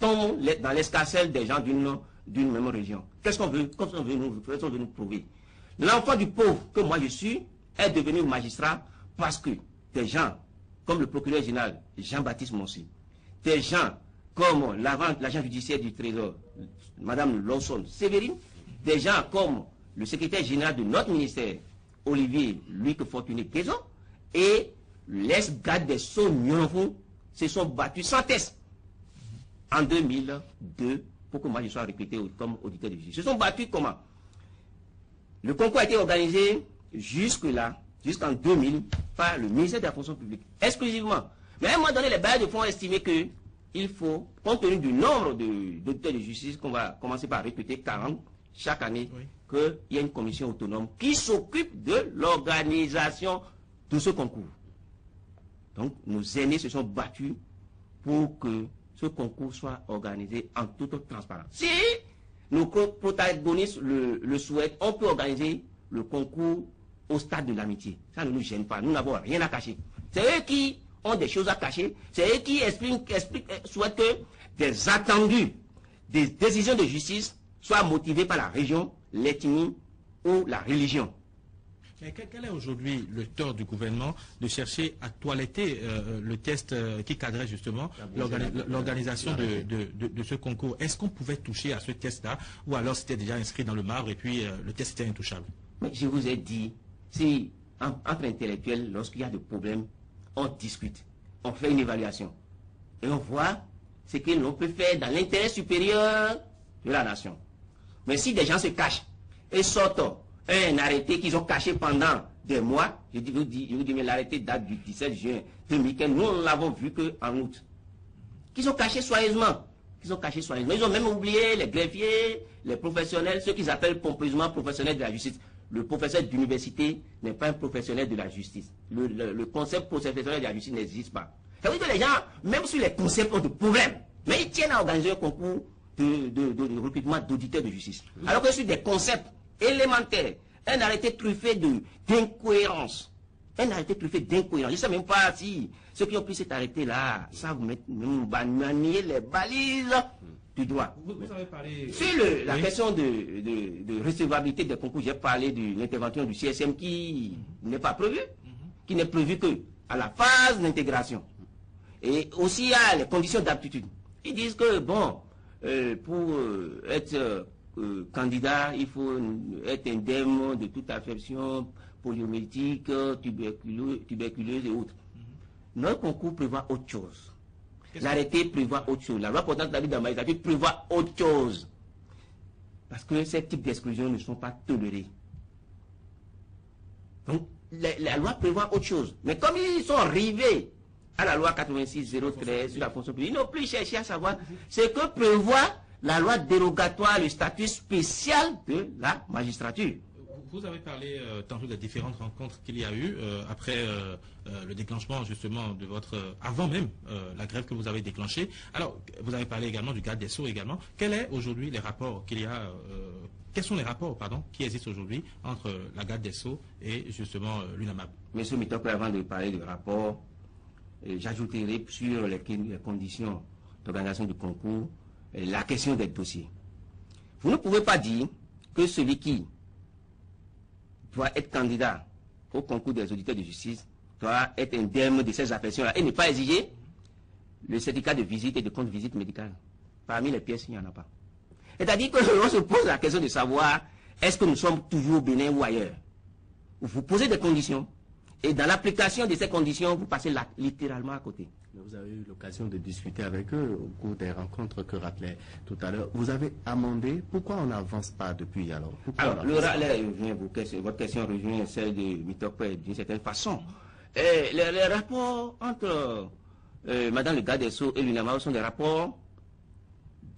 Speaker 3: tombe dans l'escarcelle des gens d'une même région. Qu'est-ce qu'on veut? Qu'est-ce qu'on veut nous prouver? L'enfant du pauvre que moi je suis est devenu magistrat parce que des gens comme le procureur général Jean-Baptiste Monsy, des gens comme l'agent judiciaire du Trésor, Madame Lawson Séverine, des gens comme le secrétaire général de notre ministère, Olivier Luc Fortuné-Guézon, et l'ex-garde des Sceaux Nyonfou se sont battus sans test en 2002 pour que moi je sois recruté comme auditeur de justice. Ils se sont battus comment? Le concours a été organisé jusque-là, jusqu'en 2000, par le ministère de la fonction publique, exclusivement. Mais à un moment donné, les bailleurs de fonds ont estimé que il faut, compte tenu du nombre d'auditeurs de justice qu'on va commencer par recruter 40 chaque année, oui, qu'il y ait une commission autonome qui s'occupe de l'organisation de ce concours. Donc, nos aînés se sont battus pour que ce concours soit organisé en toute transparence. Si nos protagonistes le souhaitent, on peut organiser le concours au stade de l'amitié. Ça ne nous gêne pas, nous n'avons rien à cacher. C'est eux qui ont des choses à cacher, c'est eux qui souhaitent que des attendus, des décisions de justice soient motivées par la région, l'ethnie ou la religion.
Speaker 1: Mais quel est aujourd'hui le tort du gouvernement de chercher à toiletter le test qui cadrait justement l'organisation de ce concours? Est-ce qu'on pouvait toucher à ce test-là ou alors c'était déjà inscrit dans le marbre et puis le test était intouchable?
Speaker 3: Mais je vous ai dit, si entre intellectuels, lorsqu'il y a des problèmes, on discute, on fait une évaluation et on voit ce que l'on peut faire dans l'intérêt supérieur de la nation. Mais si des gens se cachent et sortent un arrêté qu'ils ont caché pendant des mois, je vous dis, mais l'arrêté date du 17 juin 2015, nous ne l'avons vu qu'en août. Qu'ils ont caché soigneusement. Ils ont même oublié les greffiers, les professionnels, ceux qu'ils appellent pompeusement professionnels de la justice. le professeur d'université n'est pas un professionnel de la justice. Le concept professionnel de la justice n'existe pas. Ça veut dire que les gens, même sur les concepts, ont des problèmes. Mais ils tiennent à organiser un concours de recrutement d'auditeurs de justice. Alors que sur des concepts élémentaires, un arrêté truffé d'incohérence. Un arrêté truffé d'incohérence. Je ne sais même pas si ceux qui ont pris cet arrêté-là savent manier les balises du droit.
Speaker 1: Vous avez parlé...
Speaker 3: Sur la question de recevabilité des concours, j'ai parlé de l'intervention du CSM qui n'est pas prévue, qui n'est prévue que à la phase d'intégration. Et aussi, il y a les conditions d'aptitude. Ils disent que, bon, pour être candidat, il faut être indemne de toute affection poliomyélitique, tuberculeuse et autres. Notre concours prévoit autre chose. L'arrêté prévoit autre chose. La loi portant établie dans la magistrature prévoit autre chose. Parce que ces types d'exclusions ne sont pas tolérés. Donc, la loi prévoit autre chose. Mais comme ils sont arrivés à la loi 86-013 sur la fonction publique, ils n'ont plus cherché à savoir ce que prévoit la loi dérogatoire, le statut spécial de la magistrature.
Speaker 1: Vous avez parlé tantôt des différentes rencontres qu'il y a eu après le déclenchement justement de votre... avant même la grève que vous avez déclenchée. Alors, vous avez parlé également du garde des Sceaux également. Quels sont aujourd'hui les rapports qu'il y a... quels sont les rapports qui existent aujourd'hui entre la garde des Sceaux et justement l'UNAMAB?
Speaker 3: Monsieur Mitoko, avant de parler du rapport, j'ajouterai sur les conditions d'organisation du concours la question des dossiers. Vous ne pouvez pas dire que celui qui doit être candidat au concours des auditeurs de justice doit être indemne de ces affections-là et ne pas exiger le certificat de visite et de compte visite médicale. Parmi les pièces, il n'y en a pas. C'est-à-dire que l'on se pose la question de savoir est-ce que nous sommes toujours au Bénin ou ailleurs. Vous posez des conditions et dans l'application de ces conditions, vous passez là, littéralement à côté.
Speaker 2: Vous avez eu l'occasion de discuter avec eux au cours des rencontres que rappelait tout à l'heure. Vous avez amendé. Pourquoi on n'avance pas depuis alors?
Speaker 3: Alors, votre question rejoint celle de Mitokwe d'une certaine façon. Les rapports entre Madame le garde des Sceaux et l'UNAMAB sont des rapports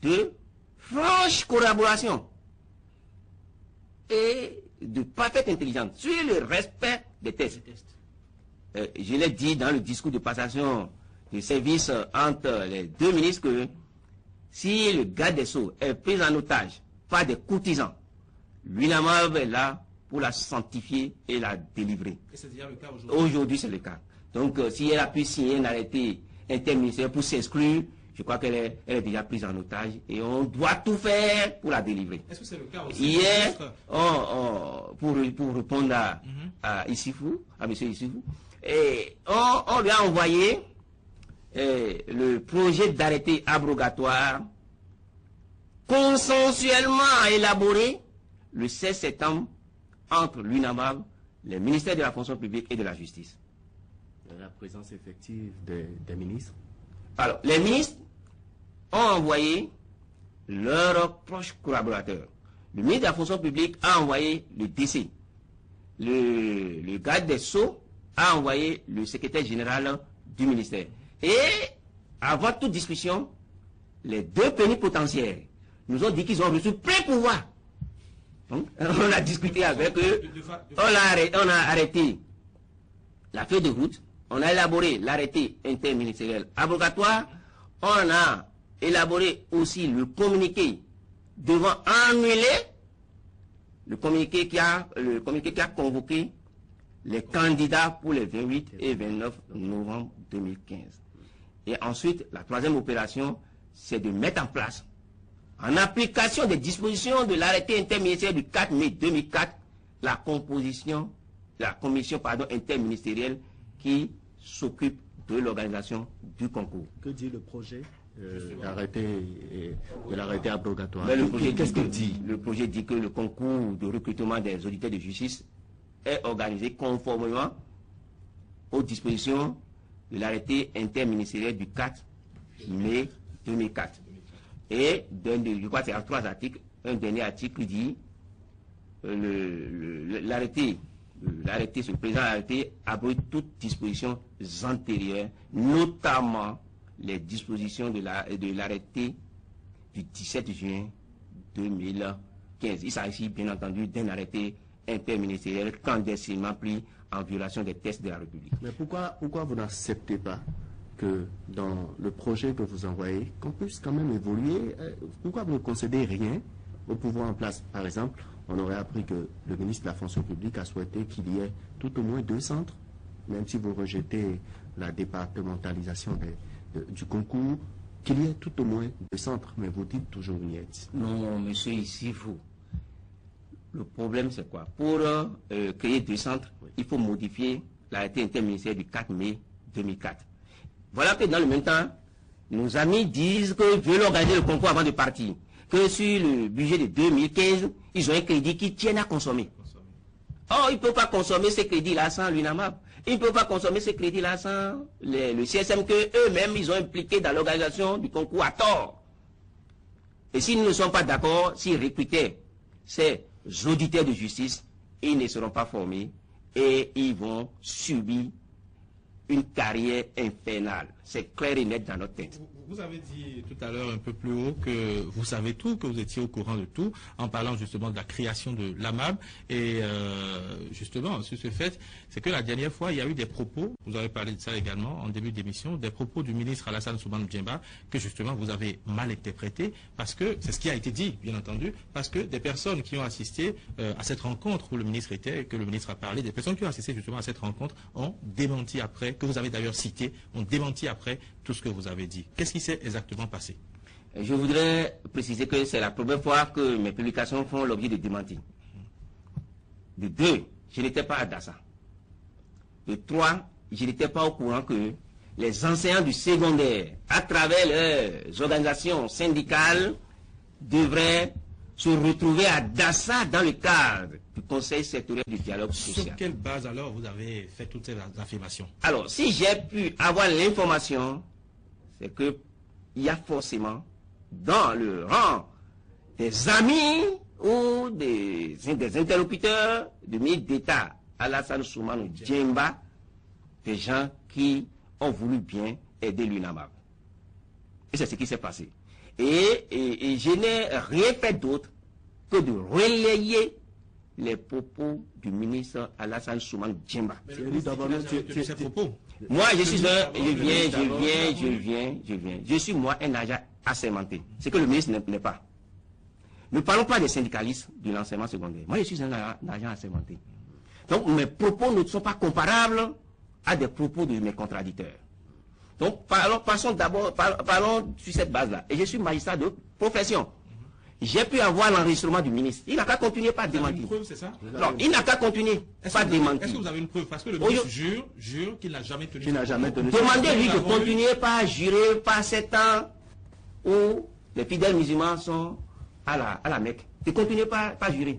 Speaker 3: de franche collaboration et de parfaite intelligence sur le respect des tests. Je l'ai dit dans le discours de passation de service entre les deux ministres que si le garde des Sceaux est pris en otage par des courtisans, l'UNAMAB est là pour la sanctifier et la délivrer.
Speaker 1: Et c'est déjà le cas aujourd'hui.
Speaker 3: Aujourd'hui, c'est le cas. Donc, si elle a pu signer un arrêté interministériel pour s'exclure, je crois qu'elle est déjà prise en otage et on doit tout faire pour la délivrer.
Speaker 1: Est-ce que c'est le cas aussi?
Speaker 3: Hier, pour répondre à Issifou, à M. Issifou, et on lui a envoyé le projet d'arrêté abrogatoire consensuellement élaboré le 16 septembre entre l'UNAMAB, les ministères de la fonction publique et de la justice.
Speaker 2: La présence effective des ministres.
Speaker 3: Alors, les ministres ont envoyé leurs proches collaborateurs. Le ministre de la fonction publique a envoyé le DC. Le garde des Sceaux a envoyé le secrétaire général du ministère. Et avant toute discussion, les deux plénipotentiaires nous ont dit qu'ils ont reçu plein pouvoir. Donc, on a discuté avec eux, on a arrêté la feuille de route, on a élaboré l'arrêté interministériel abrogatoire, on a élaboré aussi le communiqué devant annuler le communiqué qui a convoqué les candidats pour les 28 et 29 novembre 2015. Et ensuite, la troisième opération, c'est de mettre en place, en application des dispositions de l'arrêté interministériel du 4 mai 2004, la commission interministérielle qui s'occupe de l'organisation du concours.
Speaker 2: Que dit le projet de l'arrêté abrogatoire?
Speaker 3: Qu'est-ce qu'il dit? Le projet dit que le concours de recrutement des auditeurs de justice est organisé conformément aux dispositions de l'arrêté interministériel du 4 mai 2004. Et je crois que c'est en 3 articles. Un dernier article dit l'arrêté, ce présent arrêté abroge toutes dispositions antérieures, notamment les dispositions de l'arrêté du 17 juin 2015. Il s'agit bien entendu d'un arrêté interministériel clandestinement pris en violation des textes de la République.
Speaker 2: Mais pourquoi vous n'acceptez pas que dans le projet que vous envoyez, qu'on puisse quand même évoluer? Pourquoi vous ne concédez rien au pouvoir en place? Par exemple, on aurait appris que le ministre de la fonction publique a souhaité qu'il y ait tout au moins 2 centres, même si vous rejetez la départementalisation du concours, qu'il y ait tout au moins 2 centres, mais vous dites toujours niet.
Speaker 3: Non, monsieur, ici, vous. Le problème, c'est quoi? Pour créer 2 centres, il faut modifier l'arrêté interministériel du 4 mai 2004. Voilà que dans le même temps, nos amis disent qu'ils veulent organiser le concours avant de partir. Que sur le budget de 2015, ils ont un crédit qui tient à consommer. Or, ils ne peuvent pas consommer ces crédits-là sans l'UNAMAB. Ils ne peuvent pas consommer ces crédits-là sans le CSM que eux-mêmes, ils ont impliqué dans l'organisation du concours à tort. Et s'ils ne sont pas d'accord, s'ils recrutaient ces auditeurs de justice, ils ne seront pas formés et ils vont subir une carrière infernale. C'est clair et net dans notre tête.
Speaker 1: Vous avez dit tout à l'heure un peu plus haut que vous savez tout, que vous étiez au courant de tout, en parlant justement de la création de l'AMAB. Et justement, sur ce fait, c'est que la dernière fois, il y a eu des propos, vous avez parlé de ça également en début d'émission, des propos du ministre Alassane Soumana Djemba, que justement vous avez mal interprété, parce que, c'est ce qui a été dit, bien entendu, parce que des personnes qui ont assisté à cette rencontre où le ministre était, que le ministre a parlé, des personnes qui ont assisté justement à cette rencontre ont démenti après, que vous avez d'ailleurs cité, ont démenti après tout ce que vous avez dit. Qu'est-ce qui s'est exactement passé?
Speaker 3: Je voudrais préciser que c'est la première fois que mes publications font l'objet de démentis. De 2, je n'étais pas à Dassa. De 3, je n'étais pas au courant que les enseignants du secondaire, à travers leurs organisations syndicales, devraient se retrouver à Dassa dans le cadre du Conseil sectoriel du dialogue social.
Speaker 1: Sur quelle base alors vous avez fait toutes ces affirmations?
Speaker 3: Alors, si j'ai pu avoir l'information, c'est qu'il y a forcément dans le rang des amis ou des interlocuteurs du ministre d'État Alassane Soumana Djemba, des gens qui ont voulu bien aider l'UNAMAB. Et c'est ce qui s'est passé. Et je n'ai rien fait d'autre que de relayer les propos du ministre Alassane Soumana Djemba.
Speaker 1: Ces propos.
Speaker 3: Moi, je suis je suis moi un agent assermenté. C'est que le ministre n'est pas. Ne parlons pas des syndicalistes de l'enseignement secondaire. Moi, je suis un agent assermenté. Donc, mes propos ne sont pas comparables à des propos de mes contradicteurs. Donc, passons d'abord, parlons sur cette base-là. Et je suis magistrat de profession. J'ai pu avoir l'enregistrement du ministre. Il n'a qu'à continuer par démentir.
Speaker 1: Une preuve, c'est ça?
Speaker 3: Non, il n'a qu'à continuer par démentir.
Speaker 1: Est-ce que vous avez une preuve? Parce que le ministre jure qu'il n'a jamais tenu.
Speaker 3: Demandez-lui de continuer par jurer par 7 ans où les fidèles musulmans sont à la Mecque. De continuer par jurer.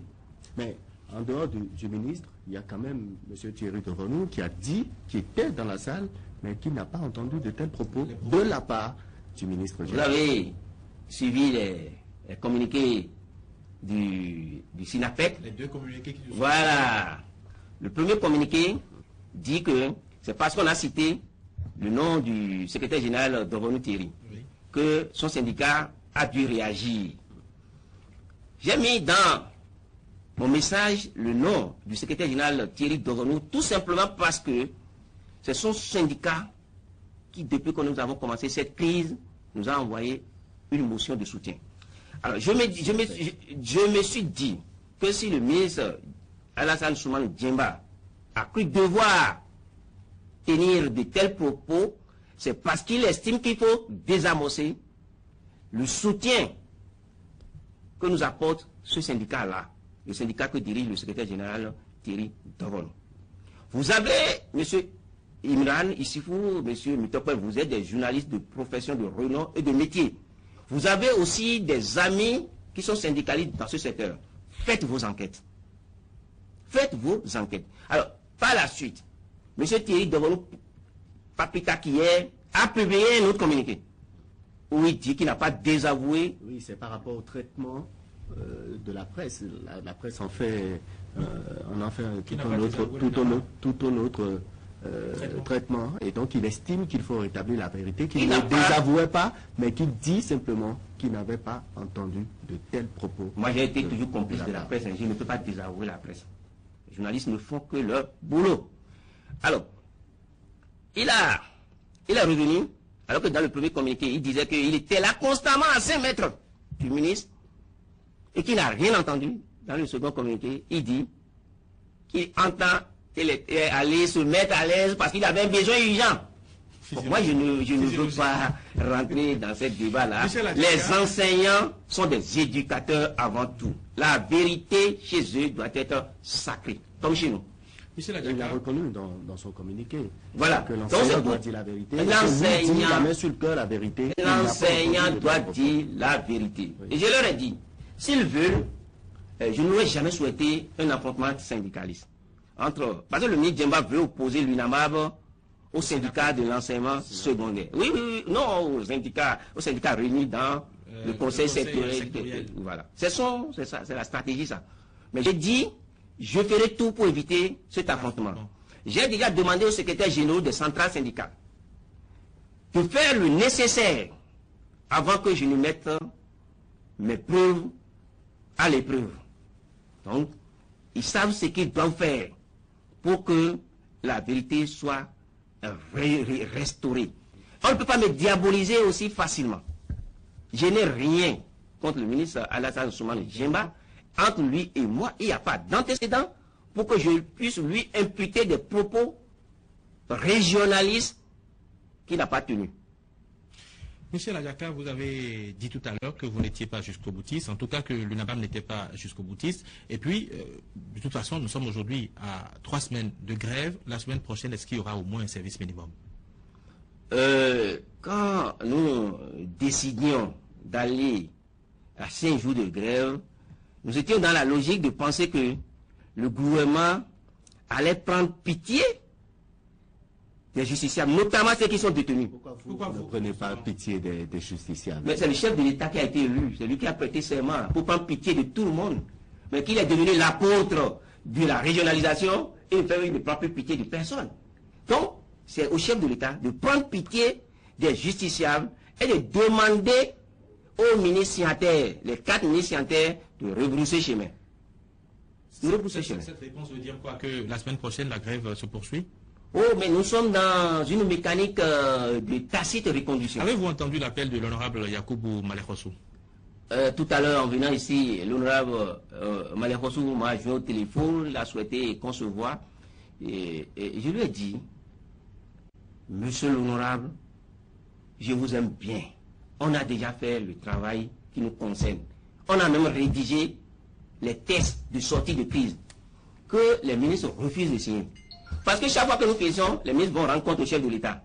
Speaker 2: Mais en dehors du ministre, il y a quand même M. Thierry Devonou qui a dit, qui était dans la salle, mais qui n'a pas entendu de tels propos de la part du ministre.
Speaker 3: Vous avez suivi les communiqués du SINAPEC.
Speaker 1: Les 2 communiqués qui...
Speaker 3: Voilà. Le premier communiqué dit que c'est parce qu'on a cité le nom du secrétaire général Devonou Thierry que son syndicat a dû réagir. J'ai mis dans mon message le nom du secrétaire général Thierry Devonou tout simplement parce que c'est son syndicat qui, depuis que nous avons commencé cette crise, nous a envoyé une motion de soutien. Alors, je me suis dit que si le ministre Alassane Soumana Djemba a cru devoir tenir de tels propos, c'est parce qu'il estime qu'il faut désamorcer le soutien que nous apporte ce syndicat-là, le syndicat que dirige le secrétaire général Thierry Devonou. Vous avez, M. Imran Issifou, M. Mitopel, vous êtes des journalistes de profession, de renom et de métier. Vous avez aussi des amis qui sont syndicalistes dans ce secteur. Faites vos enquêtes. Faites vos enquêtes. Alors, par la suite, M. Thierry Devonou, pas plus tard qu'hier, a publié un autre communiqué où il dit qu'il n'a pas désavoué.
Speaker 2: Oui, c'est par rapport au traitement de la presse. La presse en fait, on en fait tout un autre traitement. Et donc, il estime qu'il faut rétablir la vérité, qu'il ne désavouait pas, mais qu'il dit simplement qu'il n'avait pas entendu de tels propos.
Speaker 3: Moi, j'ai été toujours complice de la presse. Je ne peux pas désavouer la presse. journalistes ne font que leur boulot. Alors, il est revenu, alors que dans le premier communiqué, il disait qu'il était là constamment à 5 mètres du ministre et qu'il n'a rien entendu. Dans le second communiqué, il dit qu'il entend qu'il est allé se mettre à l'aise parce qu'il avait un besoin urgent. Bon, moi, je ne veux pas rentrer dans ce débat-là. Les enseignants sont des éducateurs avant tout. La vérité chez eux doit être sacrée, comme chez nous.
Speaker 2: Il l'a reconnu dans son communiqué.
Speaker 3: Voilà.
Speaker 2: Que l'enseignant doit dire la vérité.
Speaker 3: L'enseignant,
Speaker 2: la main sur le cœur, la vérité.
Speaker 3: L'enseignant doit dire la vérité. Oui. Et je leur ai dit, s'ils veulent, je n'aurais jamais souhaité un affrontement syndicaliste. Parce que le ministre Djemba veut opposer l'UNAMAB au syndicat de l'enseignement secondaire. Oui, non, au syndicat réuni dans le conseil sectoriel. Voilà. C'est la stratégie, ça. Mais j'ai dit, je ferai tout pour éviter cet affrontement. J'ai déjà demandé au secrétaire général des centrales syndicales de faire le nécessaire avant que je ne mette mes preuves à l'épreuve. Donc, ils savent ce qu'ils doivent faire pour que la vérité soit restaurée. On ne peut pas me diaboliser aussi facilement. Je n'ai rien contre le ministre Alassane Soumane Djemba. Entre lui et moi, il n'y a pas d'antécédent pour que je puisse lui imputer des propos régionalistes qu'il n'a pas tenus.
Speaker 1: Monsieur Ladiaka, vous avez dit tout à l'heure que vous n'étiez pas jusqu'au boutiste, en tout cas que l'UNAMAB n'était pas jusqu'au boutiste. Et puis, de toute façon, nous sommes aujourd'hui à 3 semaines de grève. La semaine prochaine, est-ce qu'il y aura au moins un service minimum?
Speaker 3: Quand nous décidions d'aller à 5 jours de grève, nous étions dans la logique de penser que le gouvernement allait prendre pitié des justiciables, notamment ceux qui sont détenus.
Speaker 2: Pourquoi vous ne prenez pas pitié des justiciables?
Speaker 3: Mais c'est le chef de l'État qui a été élu, c'est lui qui a prêté serment pour prendre pitié de tout le monde. Mais qu'il est devenu l'apôtre de la régionalisation et il ne prend plus pitié de personne. Donc, c'est au chef de l'État de prendre pitié des justiciables et de demander aux ministres signataires, les 4 ministres signataires, de rebrousser chemin.
Speaker 1: Cette réponse veut dire quoi? Que la semaine prochaine, la grève se poursuit?
Speaker 3: Oh, mais nous sommes dans une mécanique de tacite reconduction.
Speaker 1: Avez-vous entendu l'appel de l'honorable Yacoubou Malekhossou?
Speaker 3: Tout à l'heure, en venant ici, l'honorable Malekhossou m'a joué au téléphone, il a souhaité qu'on se voie. Et je lui ai dit, monsieur l'honorable, je vous aime bien. On a déjà fait le travail qui nous concerne. On a même rédigé les tests de sortie de crise que les ministres refusent de signer. Parce que chaque fois que nous faisons, les ministres vont rendre compte au chef de l'État.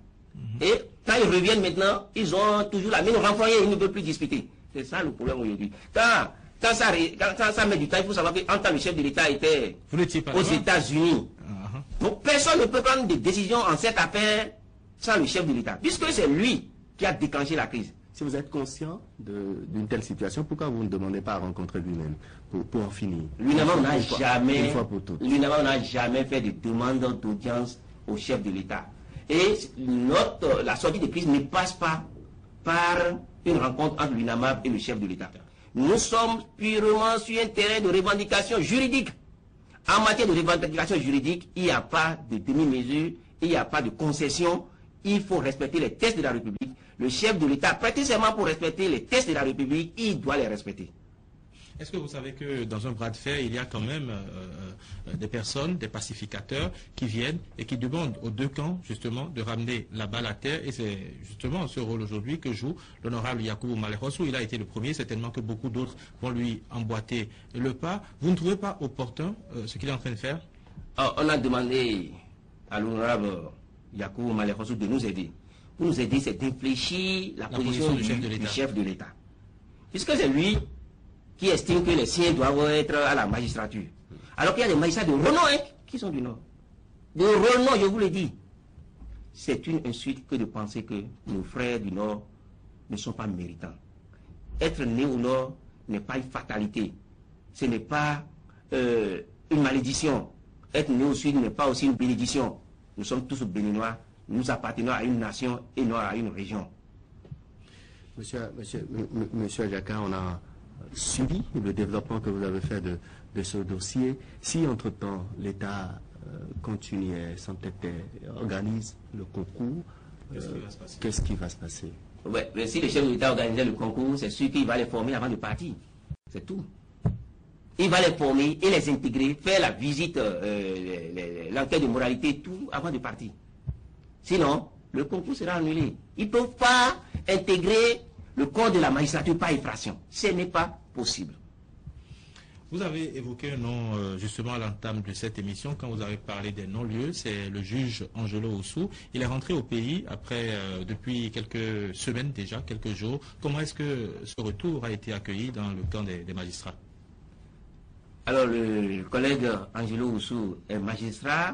Speaker 3: Et quand ils reviennent maintenant, ils ont toujours la mine renfroyée, ils ne veulent plus discuter. C'est ça le problème aujourd'hui. Quand ça met du temps, il faut savoir qu'en tant que le chef de l'État était aux États-Unis. Donc personne ne peut prendre des décisions en cette affaire sans le chef de l'État, puisque c'est lui qui a déclenché la crise.
Speaker 2: Si vous êtes conscient d'une telle situation, pourquoi vous ne demandez pas à rencontrer lui-même pour en finir?
Speaker 3: L'UNAMAB n'a jamais fait de demande d'audience au chef de l'État. Et la sortie de crise ne passe pas par une rencontre entre l'UNAMAB et le chef de l'État. Nous sommes purement sur un terrain de revendication juridique. En matière de revendication juridique, il n'y a pas de demi-mesure, il n'y a pas de concession. Il faut respecter les textes de la République. Le chef de l'État, précisément pour respecter les textes de la République, il doit les respecter.
Speaker 1: Est-ce que vous savez que dans un bras de fer, il y a quand même des personnes, des pacificateurs qui viennent et qui demandent aux deux camps justement de ramener la balle à terre, et c'est justement ce rôle aujourd'hui que joue l'honorable Yacoubou Malekhossou. Il a été le premier, certainement que beaucoup d'autres vont lui emboîter le pas. Vous ne trouvez pas opportun ce qu'il est en train de faire?
Speaker 3: On a demandé à l'honorable Yacoubou Malekhossou de nous aider. Pour nous aider, c'est d'infléchir la position du chef de l'État. Puisque c'est lui qui estime que les siens doivent être à la magistrature. Alors qu'il y a des magistrats de renom qui sont du Nord. De renom, je vous le dis. C'est une insulte que de penser que nos frères du Nord ne sont pas méritants. Être né au Nord n'est pas une fatalité. Ce n'est pas une malédiction. Être né au Sud n'est pas aussi une bénédiction. Nous sommes tous béninois. Nous appartenons à une nation et non à une région.
Speaker 2: Monsieur Adjaka, suivi le développement que vous avez fait de ce dossier. Si entre-temps l'État continue, s'entêtait, organise le concours, qu'est-ce qui va se passer?
Speaker 3: Ouais, mais si le chef de l'État organisait le concours, c'est sûr qu'il va les former avant de partir. C'est tout. Il va les former et les intégrer, faire la visite, l'enquête de moralité, tout avant de partir. Sinon, le concours sera annulé. Ils ne peuvent pas intégrer le corps de la magistrature par infraction. Ce n'est pas possible.
Speaker 1: Vous avez évoqué un nom justement à l'entame de cette émission quand vous avez parlé des non-lieux, c'est le juge Angelo Oussou. Il est rentré au pays après depuis quelques semaines déjà, quelques jours. Comment est-ce que ce retour a été accueilli dans le camp des magistrats?
Speaker 3: Alors le collègue Angelo Oussou est magistrat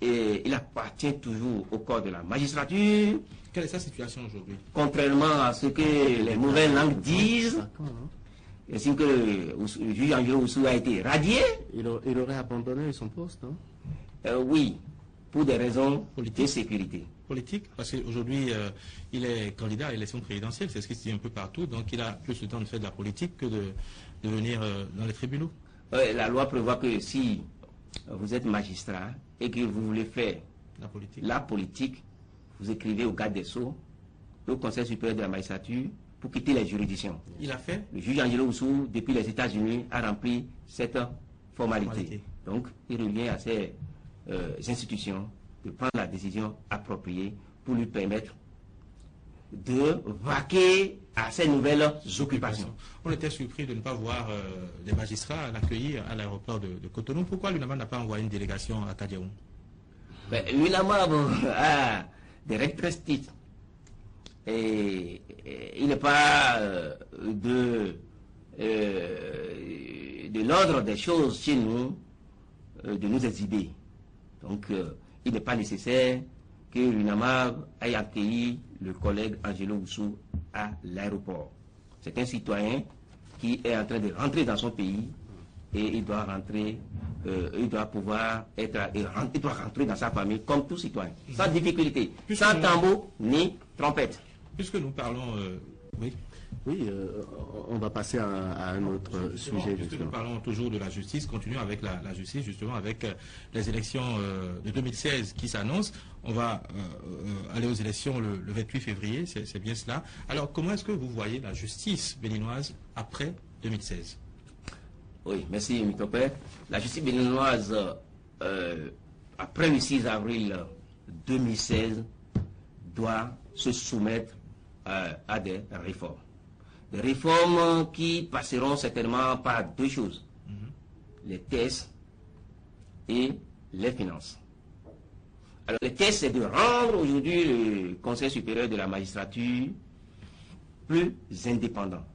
Speaker 3: et il appartient toujours au corps de la magistrature.
Speaker 1: Quelle est sa situation aujourd'hui?
Speaker 3: Contrairement à ce que les mauvaises langues disent, ainsi que le juge Angelo Oussou a été radié.
Speaker 2: Il aurait abandonné son poste, non?
Speaker 3: Oui, pour des raisons
Speaker 1: Politique.
Speaker 3: de sécurité.
Speaker 1: Politique, parce qu'aujourd'hui, il est candidat à l'élection présidentielle, c'est ce qui se dit un peu partout, donc il a plus le temps de faire de la politique que de venir dans les tribunaux.
Speaker 3: La loi prévoit que si vous êtes magistrat et que vous voulez faire la politique, vous écrivez au garde des Sceaux, au Conseil supérieur de la magistrature, pour quitter les juridictions.
Speaker 1: Il a fait?
Speaker 3: Le juge Angelo Oussou, depuis les États-Unis, a rempli cette formalité. Donc, il revient à ces institutions de prendre la décision appropriée pour lui permettre de vaquer à ces nouvelles occupations.
Speaker 1: On était surpris de ne pas voir les magistrats l'accueillir à l'aéroport de Cotonou. Pourquoi l'UNAMAB n'a pas envoyé une délégation à Kadiaoum?
Speaker 3: L'UNAMAB a des règles très strictes. Et il n'est pas de l'ordre des choses chez nous de nous exhiber. Donc, il n'est pas nécessaire que l'UNAMAB ait accueilli le collègue Angelo Oussou à l'aéroport. C'est un citoyen qui est en train de rentrer dans son pays et il doit rentrer, il doit rentrer dans sa famille comme tout citoyen, sans difficulté, sans tambour ni trompette.
Speaker 1: Puisque nous parlons,
Speaker 2: Oui, on va passer à un autre sujet.
Speaker 1: Puisque nous parlons toujours de la justice, continuons avec la justice, justement, avec les élections de 2016 qui s'annoncent. On va aller aux élections le 28 février, c'est bien cela. Alors, comment est-ce que vous voyez la justice béninoise après 2016?
Speaker 3: Oui, merci, Mitopé. La justice béninoise, après le 6 avril 2016, doit se soumettre à des réformes. Des réformes qui passeront certainement par deux choses, les tests et les finances. Alors les tests, c'est de rendre aujourd'hui le Conseil supérieur de la magistrature plus indépendant.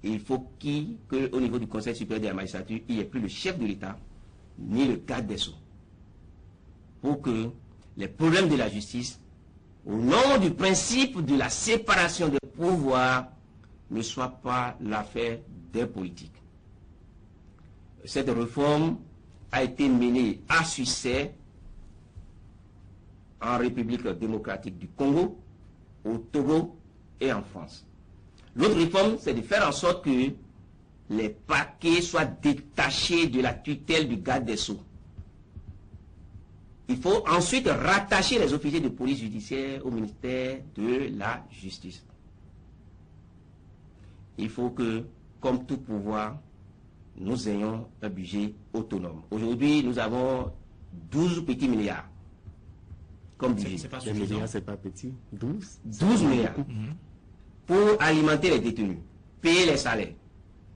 Speaker 3: Et il faut qu'au niveau du Conseil supérieur de la magistrature, il n'y ait plus le chef de l'État, ni le garde des Sceaux. Pour que les problèmes de la justice, au nom du principe de la séparation des pouvoirs, ne soient pas l'affaire des politiques. Cette réforme a été menée à succès en République démocratique du Congo, au Togo et en France. L'autre réforme, c'est de faire en sorte que les parquets soient détachés de la tutelle du garde des Sceaux. Il faut ensuite rattacher les officiers de police judiciaire au ministère de la Justice. Il faut que, comme tout pouvoir, nous ayons un budget autonome. Aujourd'hui, nous avons 12 petits milliards comme budget.
Speaker 1: C'est pas
Speaker 2: Les milliards, c'est pas petit.
Speaker 3: 12 milliards pour alimenter les détenus, payer les salaires,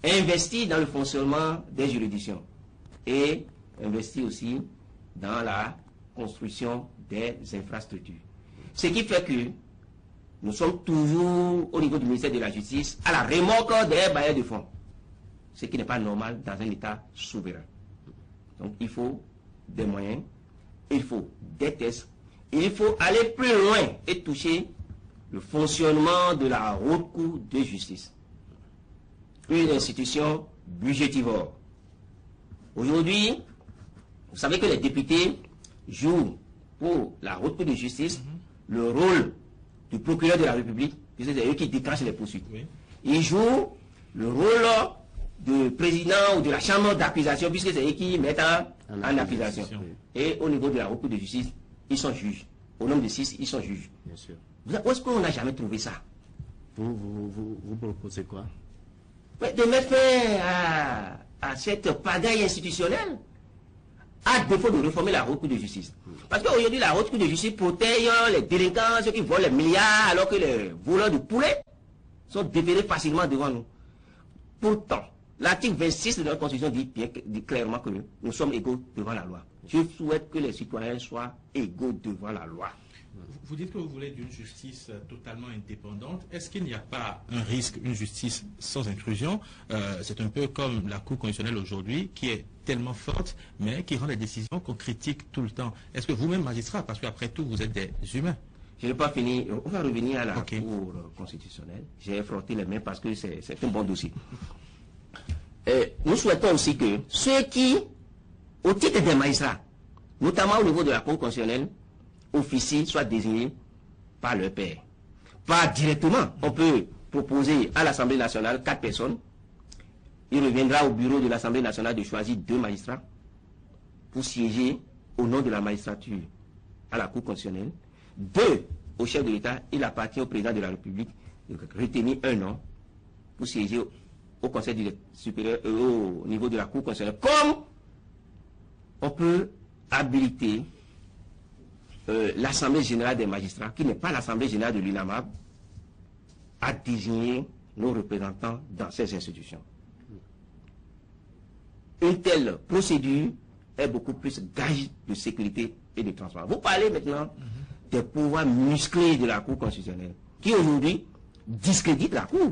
Speaker 3: investir dans le fonctionnement des juridictions et investir aussi dans la construction des infrastructures. Ce qui fait que nous sommes toujours au niveau du ministère de la Justice à la remorque des bailleurs de fonds. Ce qui n'est pas normal dans un État souverain. Donc il faut des moyens, il faut des tests, il faut aller plus loin et toucher le fonctionnement de la haute cour de justice. Une institution budgétivore. Aujourd'hui, vous savez que les députés jouent pour la haute cour de justice le rôle du procureur de la République, puisque c'est eux qui déclenchent les poursuites.
Speaker 1: Oui.
Speaker 3: il joue le rôle de président ou de la chambre d'accusation, puisque c'est eux qui mettent en accusation. Et au niveau de la Haute Cour de justice, ils sont juges. Au nombre de 6, ils sont juges.
Speaker 2: Bien sûr.
Speaker 3: Où est-ce qu'on n'a jamais trouvé ça?
Speaker 2: Vous proposez quoi?
Speaker 3: De mettre fin à cette pagaille institutionnelle, à défaut de réformer la Haute Cour de justice. Parce qu'aujourd'hui, la Haute Cour de justice protège les délinquants, ceux qui volent les milliards, alors que les voleurs de poulets sont déférés facilement devant nous. Pourtant, l'article 26 de notre Constitution dit clairement que nous sommes égaux devant la loi. Je souhaite que les citoyens soient égaux devant la loi.
Speaker 1: Vous dites que vous voulez d'une justice totalement indépendante. Est-ce qu'il n'y a pas un risque, une justice sans intrusion? C'est un peu comme la Cour constitutionnelle aujourd'hui, qui est tellement forte, mais qui rend des décisions qu'on critique tout le temps. Est-ce que vous-même, magistrat, parce qu'après tout, vous êtes des humains?
Speaker 3: Je n'ai pas fini. On va revenir à la Cour constitutionnelle. J'ai frotté les mains parce que c'est un bon dossier. Nous souhaitons aussi que ceux qui, au titre des magistrats, notamment au niveau de la Cour constitutionnelle, officiers soient désignés par leur père. Pas directement. On peut proposer à l'Assemblée nationale 4 personnes. Il reviendra au bureau de l'Assemblée nationale de choisir 2 magistrats pour siéger au nom de la magistrature à la Cour constitutionnelle. 2 au chef de l'État. Il appartient au président de la République de retenir un nom pour siéger au Conseil supérieur, au niveau de la Cour constitutionnelle. Comme on peut habiliter l'Assemblée générale des magistrats, qui n'est pas l'Assemblée générale de l'UNAMAB, à désigner nos représentants dans ces institutions. Une telle procédure est beaucoup plus gage de sécurité et de transparence. Vous parlez maintenant des pouvoirs musclés de la Cour constitutionnelle, qui aujourd'hui discréditent la Cour.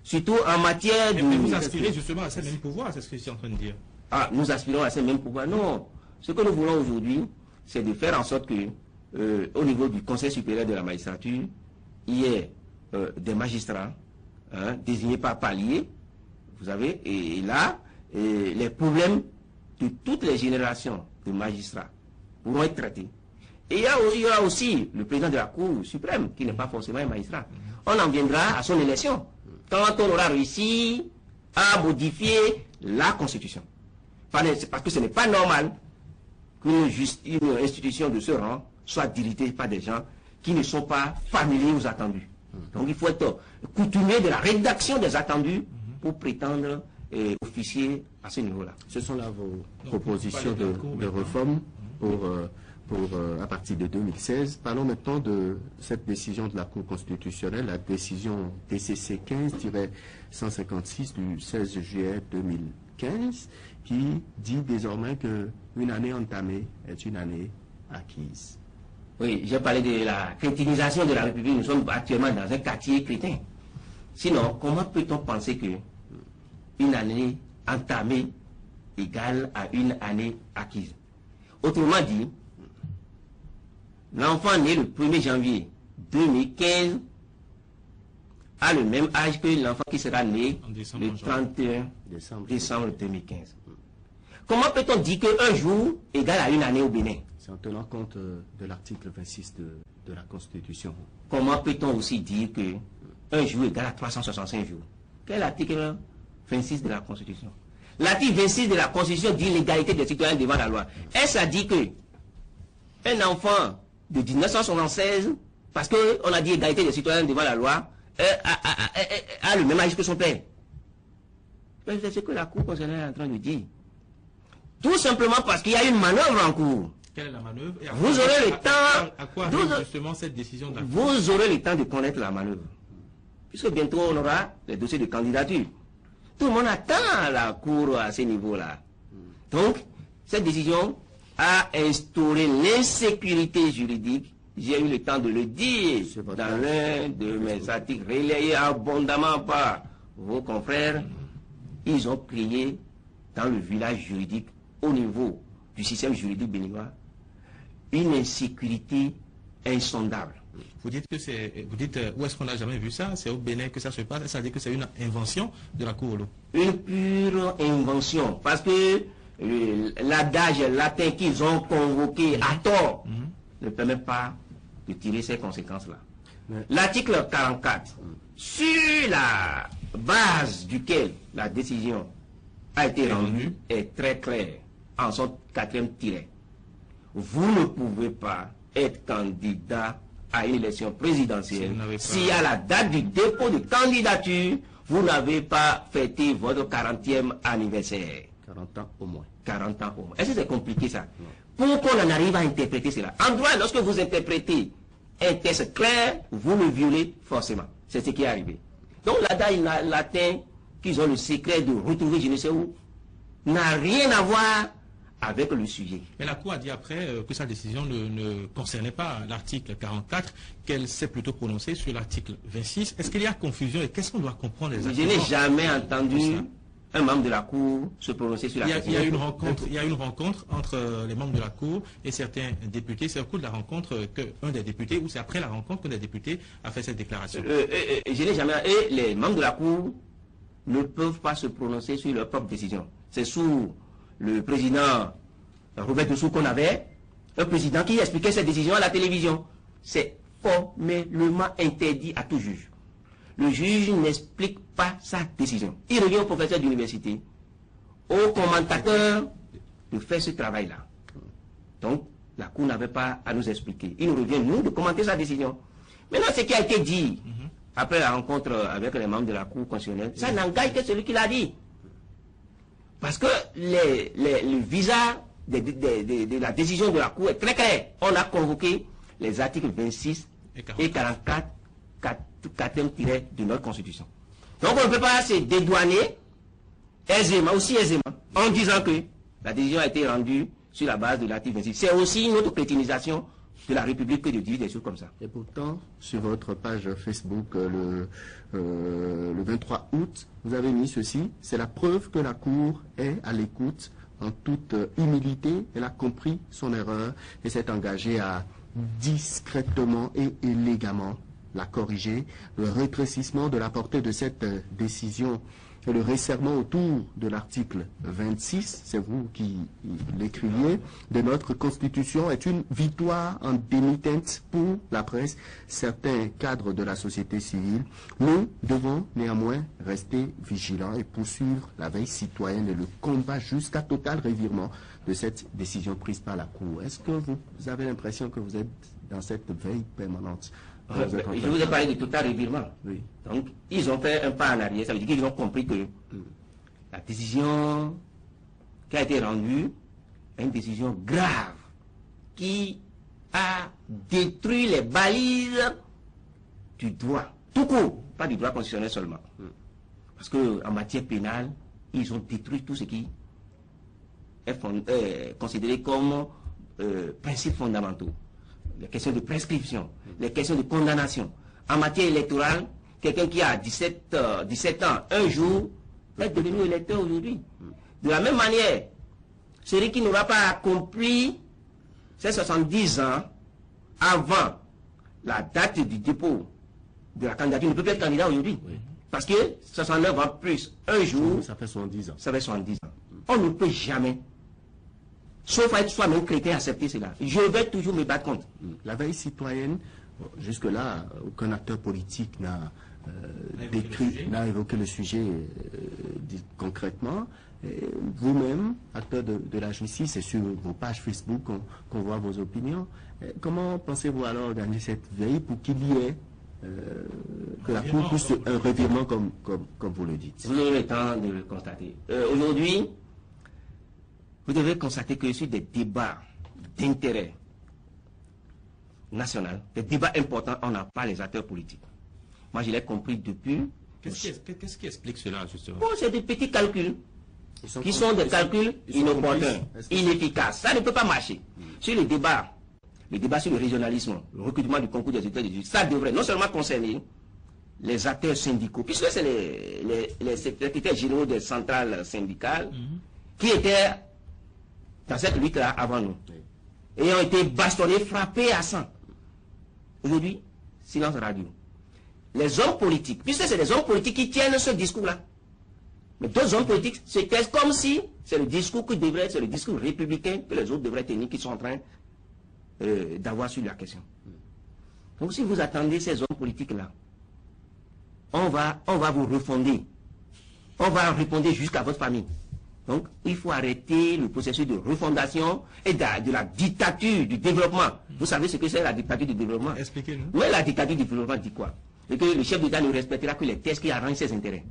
Speaker 3: Surtout en matière de...
Speaker 1: Mais vous aspirez justement à ces mêmes pouvoirs, c'est ce que je suis en train de dire.
Speaker 3: Ah, nous aspirons à ces mêmes pouvoirs. Non. Ce que nous voulons aujourd'hui, c'est de faire en sorte que, au niveau du Conseil supérieur de la magistrature, il y ait des magistrats désignés par palier, vous savez, et là, les problèmes de toutes les générations de magistrats pourront être traités. Et il y aura aussi le président de la Cour suprême, qui n'est pas forcément un magistrat. On en viendra à son élection, quand on aura réussi à modifier la Constitution. Parce que ce n'est pas normal qu'une institution de ce rang soit dirigée par des gens qui ne sont pas familiers aux attendus. Donc il faut être coutumier de la rédaction des attendus pour prétendre officier à ce niveau-là.
Speaker 2: Ce sont là vos propositions de réforme à partir de 2016. Parlons maintenant de cette décision de la Cour constitutionnelle, la décision DCC 15-156 du 16 juillet 2015, qui dit désormais qu'une année entamée est une année acquise.
Speaker 3: Oui, j'ai parlé de la crétinisation de la République. Nous sommes actuellement dans un quartier crétin. Sinon, comment peut-on penser que une année entamée égale à une année acquise? Autrement dit, l'enfant né le 1er janvier 2015 a le même âge que l'enfant qui sera né le 31 décembre 2015. Comment peut-on dire qu'un jour égale à une année au Bénin?
Speaker 2: C'est en tenant compte de l'article 26 de la Constitution.
Speaker 3: Comment peut-on aussi dire qu'un jour égale à 365 jours? Quel article 26 de la Constitution? L'article 26 de la Constitution dit l'égalité des citoyens devant la loi. Est-ce à dire que un enfant de 1976, parce qu'on a dit égalité des citoyens devant la loi, a le même âge que son père? C'est ce que la Cour constitutionnelle est en train de dire. Tout simplement parce qu'il y a une manœuvre en cours.
Speaker 1: Quelle est la manœuvre?
Speaker 3: Vous aurez le temps...
Speaker 1: À quoi arrive justement cette décision de la Cour?
Speaker 3: Vous aurez le temps de connaître la manœuvre. Puisque bientôt on aura les dossiers de candidature. Tout le monde attend la Cour à ce niveau-là. Donc, cette décision a instauré l'insécurité juridique. J'ai eu le temps de le dire dans l'un de mes articles relayés abondamment par vos confrères. Ils ont créé dans le village juridique, au niveau du système juridique béninois, une insécurité insondable.
Speaker 1: Vous dites que c'est... Vous dites où est-ce qu'on n'a jamais vu ça? C'est au Bénin que ça se passe? Ça veut dire que c'est une invention de la Cour?
Speaker 3: Une pure invention. Parce que l'adage latin qu'ils ont convoqué à tort ne permet pas de tirer ces conséquences-là. L'article 44 sur la base duquel la décision a été rendue est très claire en son 4e tiret. Vous ne pouvez pas être candidat à une élection présidentielle si à la date du dépôt de candidature, vous n'avez pas fêté votre 40e anniversaire.
Speaker 2: 40 ans au moins.
Speaker 3: 40 ans au moins. Est-ce que c'est compliqué ça? Pour qu'on en arrive à interpréter cela. En droit, lorsque vous interprétez un texte clair, vous le violez forcément. C'est ce qui est arrivé. Donc là-dedans, il latin, qu'ils ont le secret de retrouver je ne sais où, n'a rien à voir avec le sujet.
Speaker 1: Mais la Cour a dit après que sa décision ne concernait pas l'article 44, qu'elle s'est plutôt prononcée sur l'article 26. Est-ce qu'il y a confusion et qu'est-ce qu'on doit comprendre exactement?
Speaker 3: Je n'ai jamais entendu un membre de la Cour se prononcer sur la question.
Speaker 1: Il y a une rencontre entre les membres de la Cour et certains députés. C'est au cours de la rencontre qu'un des députés, ou c'est après la rencontre qu'un des députés a fait cette déclaration.
Speaker 3: Je n'ai jamais... Et les membres de la Cour ne peuvent pas se prononcer sur leur propre décision. C'est sous le président Robert Dessous qu'on avait, un président qui expliquait cette décision à la télévision. C'est formellement interdit à tout juge. Le juge n'explique pas sa décision. Il revient au professeur d'université, au commentateur, de faire ce travail-là. Donc, la Cour n'avait pas à nous expliquer. Il nous revient, nous, de commenter sa décision. Maintenant, ce qui a été dit après la rencontre avec les membres de la Cour constitutionnelle, ça n'engage que celui qui l'a dit. Parce que le visa de la décision de la Cour est très clair. On a convoqué les articles 26 et 44, 4e tiret de notre Constitution. Donc on ne peut pas se dédouaner aisément, aussi aisément, en disant que la décision a été rendue sur la base de l'article 26. C'est aussi une autre crétinisation de la République que de dire des choses comme ça.
Speaker 2: Et pourtant, sur votre page Facebook, le 23 août, vous avez mis ceci: c'est la preuve que la Cour est à l'écoute en toute humilité. Elle a compris son erreur et s'est engagée à discrètement et élégamment la corriger. Le rétrécissement de la portée de cette décision et le resserrement autour de l'article 26, c'est vous qui l'écriviez, de notre Constitution est une victoire en demi-teinte pour la presse, certains cadres de la société civile. Nous devons néanmoins rester vigilants et poursuivre la veille citoyenne et le combat jusqu'à total revirement de cette décision prise par la Cour. Est-ce que vous avez l'impression que vous êtes dans cette veille permanente?
Speaker 3: Je vous ai parlé de total revirement.
Speaker 2: Oui.
Speaker 3: Donc, ils ont fait un pas en arrière. Ça veut dire qu'ils ont compris que la décision qui a été rendue est une décision grave qui a détruit les balises du droit, tout court, pas du droit constitutionnel seulement. Parce qu'en matière pénale, ils ont détruit tout ce qui est considéré comme principes fondamentaux. Les questions de prescription, les questions de condamnation. En matière électorale, quelqu'un qui a 17 ans, un jour, est devenu électeur aujourd'hui. De la même manière, celui qui n'aura pas accompli ses 70 ans avant la date du dépôt de la candidature ne peut plus être candidat aujourd'hui. Oui. Parce que 69 ans plus un jour,
Speaker 2: ça fait 70 ans.
Speaker 3: Ça fait 70 ans. On ne peut jamais, sauf à être soi-même chrétien, accepter cela. Je vais toujours me battre contre.
Speaker 2: La veille citoyenne, jusque-là, aucun acteur politique n'a évoqué le sujet concrètement. Vous-même, acteur de la justice, c'est sur vos pages Facebook qu'on voit vos opinions. Comment pensez-vous alors organiser cette veille pour qu'il y ait que la Cour puisse un revirement comme vous le dites?
Speaker 3: Vous aurez le temps de le constater. Aujourd'hui, vous devez constater que sur des débats d'intérêt national, des débats importants, on n'a pas les acteurs politiques. Moi, je l'ai compris depuis.
Speaker 1: Qu'est-ce qui explique cela, justement?
Speaker 3: Bon, c'est des petits calculs qui sont des calculs inopportuns, inefficaces. Ça ne peut pas marcher. Sur les débats sur le régionalisme, le recrutement du concours des états de justice, ça devrait non seulement concerner les acteurs syndicaux, puisque c'est les secrétaires généraux des centrales syndicales qui étaient dans cette lutte-là avant nous, et ont été bastonnés, frappés à sang. Aujourd'hui, silence radio. Les hommes politiques, puisque c'est les hommes politiques qui tiennent ce discours-là, mais d'autres hommes politiques se taisent comme si c'est le discours qui devrait être, c'est le discours républicain que les autres devraient tenir, qui sont en train d'avoir sur la question. Donc si vous attendez ces hommes politiques-là on va vous refonder. On va refonder jusqu'à votre famille. Donc, il faut arrêter le processus de refondation et de la dictature du développement. Vous savez ce que c'est la dictature du développement?
Speaker 1: Expliquez-nous.
Speaker 3: Oui, la dictature du développement dit quoi? Et que le chef d'État ne respectera que les textes qui arrangent ses intérêts.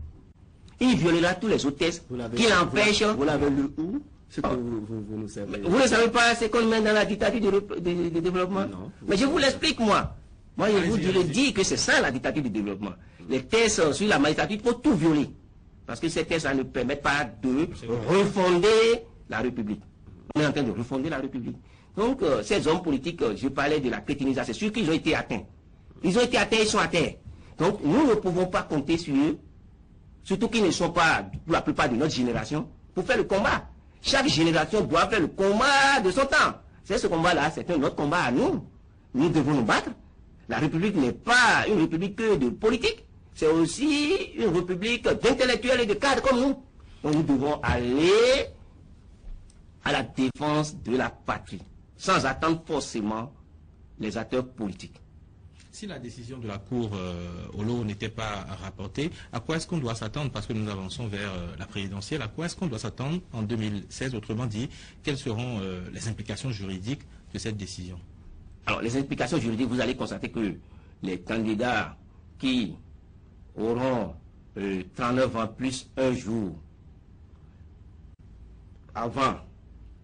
Speaker 3: Il violera tous les autres textes qui l'empêchent.
Speaker 2: Vous l'avez lu où? Ce que vous nous savez.
Speaker 3: Vous ne savez pas ce qu'on met dans la dictature du développement?
Speaker 2: Non.
Speaker 3: Mais je vous l'explique, moi. Moi, je vous dis que c'est ça la dictature du développement. Les textes sur la magistrature, il faut tout violer. Parce que ces textes ne permettent pas de refonder la République. On est en train de refonder la République. Donc, ces hommes politiques, je parlais de la crétinisation, c'est sûr qu'ils ont été atteints. Ils ont été atteints, ils sont à terre. Donc, nous ne pouvons pas compter sur eux, surtout qu'ils ne sont pas, pour la plupart de notre génération, pour faire le combat. Chaque génération doit faire le combat de son temps. C'est ce combat-là, c'est un autre combat à nous. Nous devons nous battre. La République n'est pas une République que de politique. C'est aussi une république d'intellectuels et de cadres comme nous. Donc nous devons aller à la défense de la patrie, sans attendre forcément les acteurs politiques.
Speaker 1: Si la décision de la Cour Olo n'était pas rapportée, à quoi est-ce qu'on doit s'attendre? Parce que nous avançons vers la présidentielle. À quoi est-ce qu'on doit s'attendre en 2016? Autrement dit, quelles seront les implications juridiques de cette décision?
Speaker 3: Alors, les implications juridiques, vous allez constater que les candidats qui auront 39 ans plus un jour avant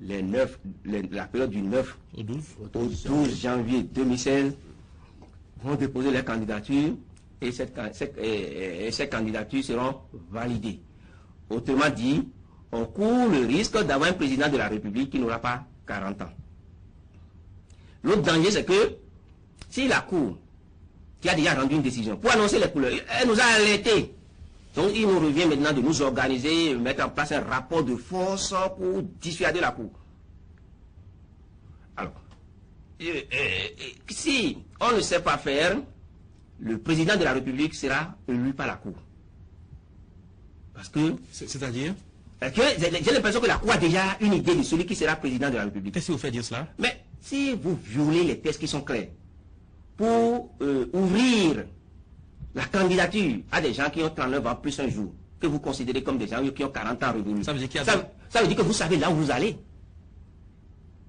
Speaker 3: la période du 9
Speaker 1: Au 12
Speaker 3: 12 janvier 2016 vont déposer leur candidature et ces candidatures seront validées. Autrement dit, on court le risque d'avoir un président de la République qui n'aura pas 40 ans. L'autre danger, c'est que si la Cour, qui a déjà rendu une décision, pour annoncer les couleurs, elle nous a alertés. Donc il nous revient maintenant de nous organiser, mettre en place un rapport de force pour dissuader la Cour. Alors, si on ne sait pas faire, le président de la République sera élu par la Cour. Parce que...
Speaker 1: C'est-à-dire?
Speaker 3: J'ai l'impression que la Cour a déjà une idée de celui qui sera président de la République.
Speaker 1: Qu'est-ce qui vous fait dire cela?
Speaker 3: Mais si vous violez les textes qui sont clairs, pour ouvrir la candidature à des gens qui ont 39 ans plus un jour, que vous considérez comme des gens qui ont 40 ans revenus.
Speaker 1: Ça veut dire
Speaker 3: ça veut dire que vous savez là où vous allez.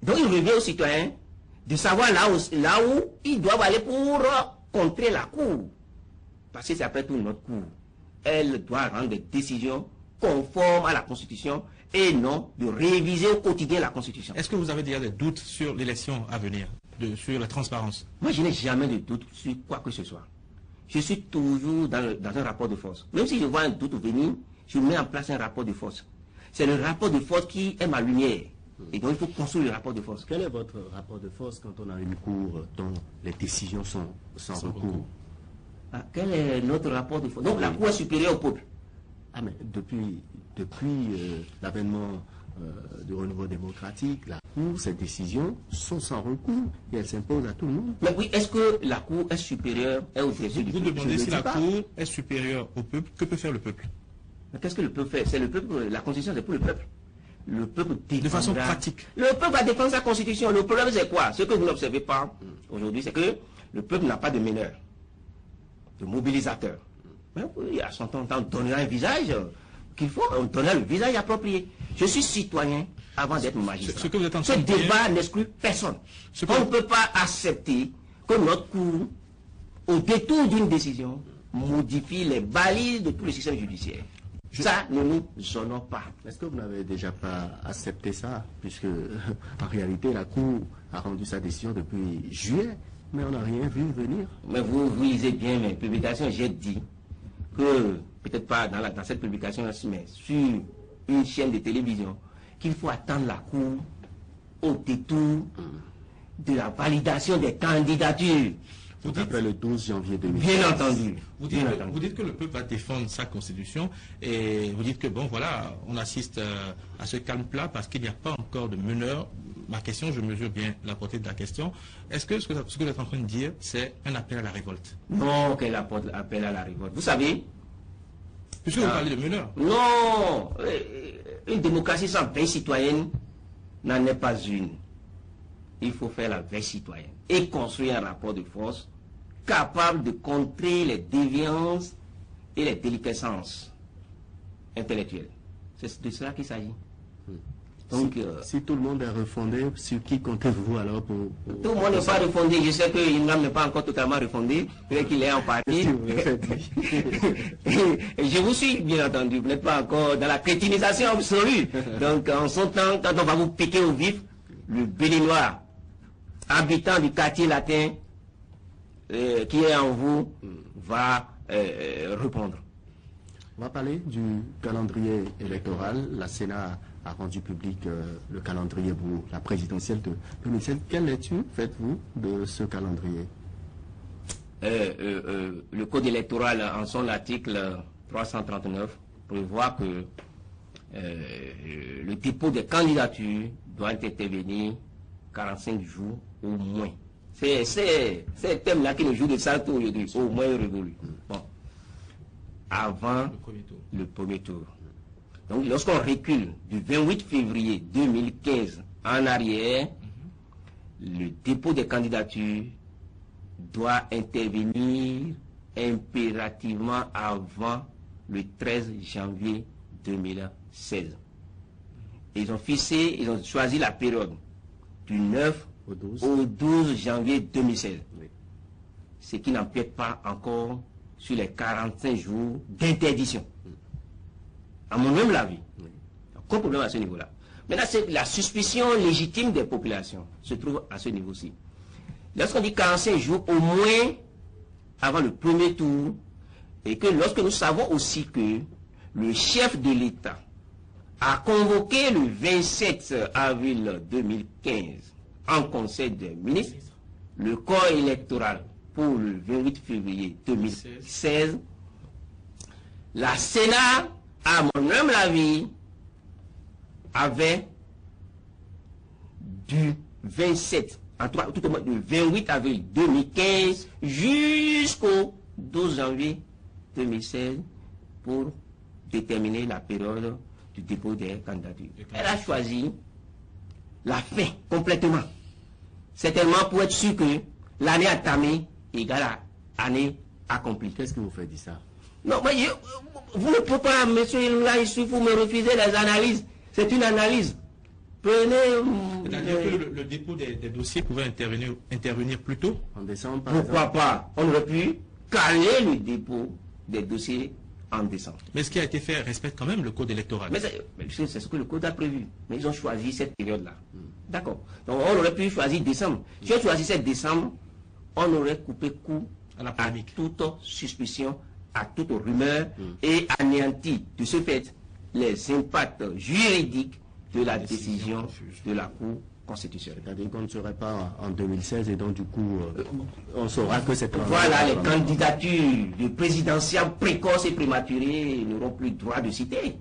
Speaker 3: Donc il revient aux citoyens de savoir là où ils doivent aller pour contrer la Cour. Parce que c'est après tout notre Cour. Elle doit rendre des décisions conformes à la Constitution et non de réviser au quotidien la Constitution.
Speaker 1: Est-ce que vous avez déjà des doutes sur l'élection à venir, sur la transparence?
Speaker 3: Moi, je n'ai jamais de doute sur quoi que ce soit. Je suis toujours dans un rapport de force. Même si je vois un doute venir, je mets en place un rapport de force. C'est le rapport de force qui est ma lumière. Et donc, il faut construire le rapport de force.
Speaker 2: Quel est votre rapport de force quand on a une Cour dont les décisions sont sans recours?
Speaker 3: Quel est notre rapport de force? Donc, la Cour est supérieure au peuple.
Speaker 2: Ah, mais depuis l'avènement du renouveau démocratique, la Cour, ces décisions sont sans recours et elles s'imposent à tout le monde.
Speaker 3: Mais oui, est-ce que la Cour est supérieure au-dessus du
Speaker 1: Vous
Speaker 3: peuple?
Speaker 1: demandez si la Cour est supérieure au peuple. Que peut faire le peuple?
Speaker 3: Mais qu'est-ce que le peuple fait? C'est le peuple, la Constitution, c'est pour le peuple. Le peuple défendra.
Speaker 1: De façon pratique.
Speaker 3: Le peuple va défendre sa Constitution. Le problème, c'est quoi? Ce que vous n'observez pas aujourd'hui, c'est que le peuple n'a pas de meneur, de mobilisateur. Mais oui, à son temps, on donnera un visage qu'il faut, on donnera le visage approprié. Je suis citoyen avant d'être magistrat.
Speaker 1: Ce que vous êtes en train
Speaker 3: Ce
Speaker 1: de dire...
Speaker 3: débat n'exclut personne. On ne peut pas accepter que notre Cour, au détour d'une décision, modifie les balises de tout le système judiciaire. Ça, ne nous honorons pas.
Speaker 2: Est-ce que vous n'avez déjà pas accepté ça, puisque en réalité la Cour a rendu sa décision depuis juillet, mais on n'a rien vu venir?
Speaker 3: Mais vous lisez bien mes publications, j'ai dit que, peut-être pas dans cette publication, mais sur une chaîne de télévision, qu'il faut attendre la Cour au détour de la validation des candidatures.
Speaker 2: Après le 12 janvier 2016.
Speaker 3: Bien entendu.
Speaker 1: Vous dites que le peuple va défendre sa constitution et vous dites que bon voilà, on assiste à ce calme plat parce qu'il n'y a pas encore de meneur. Ma question, je mesure bien la portée de la question. Est-ce que ce que vous êtes en train de dire, c'est un appel à la révolte?
Speaker 3: Non, quel appel à la révolte. Vous savez,
Speaker 1: puisque vous parlez de meneur.
Speaker 3: Non, une démocratie sans veille citoyenne n'en est pas une. Il faut faire la veille citoyenne et construire un rapport de force capable de contrer les déviances et les déliquescences intellectuelles. C'est de cela qu'il s'agit. Donc,
Speaker 2: si tout le monde est refondé, sur qui comptez-vous alors pour
Speaker 3: tout le monde n'est pas refondé. Je sais que l'INGAM n'est pas encore totalement refondé, peut-être qu'il est en partie. Et je vous suis, bien entendu. Vous n'êtes pas encore dans la crétinisation absolue. Donc, en son temps, quand on va vous piquer au vif, le Béninois, habitant du quartier latin, qui est en vous, va répondre.
Speaker 2: On va parler du calendrier électoral. La Sénat a rendu public le calendrier pour la présidentielle de 2016. Quelle lecture faites-vous de ce calendrier?
Speaker 3: Le code électoral, en son article 339, prévoit que le dépôt des candidatures doit intervenir 45 jours au moins. C'est le thème-là qui nous joue de ça aujourd'hui, au moins révolu. Bon. Avant le premier tour. Donc, lorsqu'on recule du 28 février 2015 en arrière, le dépôt des candidatures doit intervenir impérativement avant le 13 janvier 2016. Ils ont choisi la période du 9 au 12 janvier 2016. Oui. Ce qui n'empiète pas encore sur les 45 jours d'interdiction. À mon même avis. Oui. Aucun problème à ce niveau-là. Maintenant, c'est la suspicion légitime des populations se trouve à ce niveau-ci. Lorsqu'on dit 45 jours, au moins avant le premier tour, et que lorsque nous savons aussi que le chef de l'État a convoqué le 27 avril 2015 en Conseil des ministres, le corps électoral pour le 28 février 2016, la Sénat, à mon humble avis, avait du 27, en tout cas, tout au moins du 28 avril 2015 jusqu'au 12 janvier 2016 pour déterminer la période du dépôt des candidatures. Elle a choisi la fin complètement. Certainement pour être sûr que l'année entamée égale à année accomplie.
Speaker 2: Qu'est-ce que vous faites de ça?
Speaker 3: Non, mais vous ne pouvez pas, monsieur Laïssou, vous me refusez les analyses. C'est une analyse. Prenez...
Speaker 1: C'est-à-dire que le dépôt des dossiers pouvait intervenir plus tôt?
Speaker 2: En décembre, par
Speaker 3: Pourquoi
Speaker 2: exemple.
Speaker 3: pas? On aurait pu caler le dépôt des dossiers en décembre.
Speaker 1: Mais ce qui a été fait respecte quand même le code électoral.
Speaker 3: Mais c'est ce que le code a prévu. Mais ils ont choisi cette période-là. D'accord. Donc on aurait pu choisir décembre. Si on choisissait décembre, on aurait coupé court à toute suspicion, à toute rumeur et anéanti de ce fait les impacts juridiques de la décision de la Cour constitutionnelle.
Speaker 2: C'est-à-dire qu'on ne serait pas en 2016 et donc du coup on saura que c'est...
Speaker 3: Voilà, les candidatures de présidentielles précoces et prématurées n'auront plus droit de citer.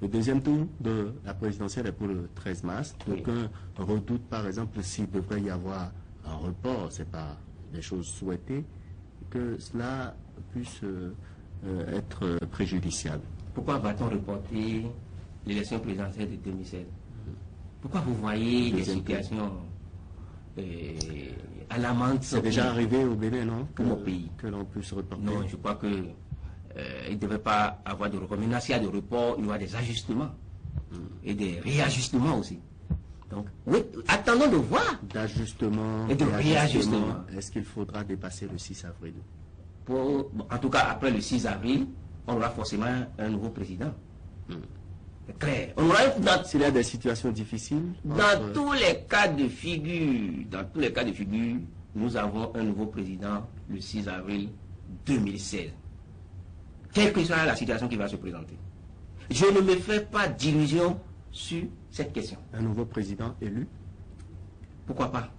Speaker 2: Le deuxième tour de la présidentielle est pour le 13 mars. D'aucuns redoutent par exemple s'il devrait y avoir un report, c'est pas des choses souhaitées, que cela puisse être préjudiciable.
Speaker 3: Pourquoi va-t-on reporter l'élection présidentielle de 2016? Pourquoi vous voyez des situations alarmantes?
Speaker 2: C'est déjà arrivé au Bénin, non?
Speaker 3: Pour mon pays.
Speaker 2: Que l'on puisse reporter.
Speaker 3: Non, je crois que il ne devait pas avoir de report. Maintenant, s'il y a des reports, il y aura des ajustements. Et des réajustements aussi. Donc, oui, attendons de voir.
Speaker 2: D'ajustement
Speaker 3: et de réajustement.
Speaker 2: Est-ce qu'il faudra dépasser le 6 avril?
Speaker 3: En tout cas, après le 6 avril, on aura forcément un nouveau président. C'est clair.
Speaker 2: S'il y a des situations difficiles.
Speaker 3: Dans tous les cas de figure, nous avons un nouveau président le 6 avril 2016. Quelle que soit la situation qui va se présenter. Je ne me fais pas d'illusion sur cette question.
Speaker 2: Un nouveau président élu?
Speaker 3: Pourquoi pas?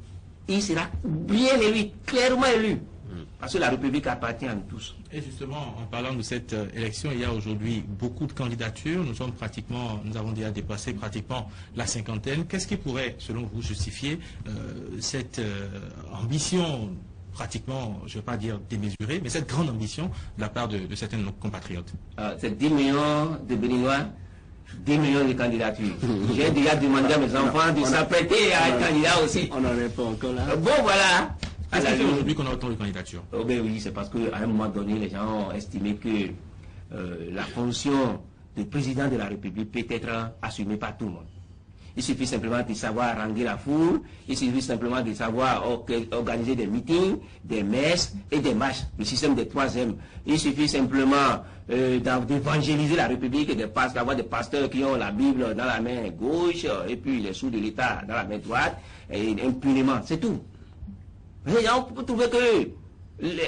Speaker 3: Il sera bien élu, clairement élu. Parce que la République appartient à nous tous.
Speaker 1: Et justement, en parlant de cette élection, il y a aujourd'hui beaucoup de candidatures. Nous avons déjà dépassé pratiquement la cinquantaine. Qu'est-ce qui pourrait, selon vous, justifier cette ambition pratiquement, je ne vais pas dire démesurée, mais cette grande ambition de la part de certains de nos compatriotes?
Speaker 3: C'est 10 millions de Béninois, 10 millions de candidatures. J'ai déjà demandé à mes enfants de s'apprêter à être candidat aussi.
Speaker 2: On n'en est pas encore là.
Speaker 3: Bon, voilà.
Speaker 1: Qu'est-ce qui fait aujourd'hui qu'on a autant de candidatures?
Speaker 3: Oh ben oui, c'est parce qu'à un moment donné, les gens ont estimé que la fonction de président de la République peut être assumée par tout le monde. Il suffit simplement de savoir ranger la foule, il suffit simplement de savoir organiser des meetings, des messes et des marches, le système des 3M. Il suffit simplement d'évangéliser la République et d'avoir des pasteurs qui ont la Bible dans la main gauche et puis les sous de l'État dans la main droite, et impunément, c'est tout. Les gens, on peut trouver que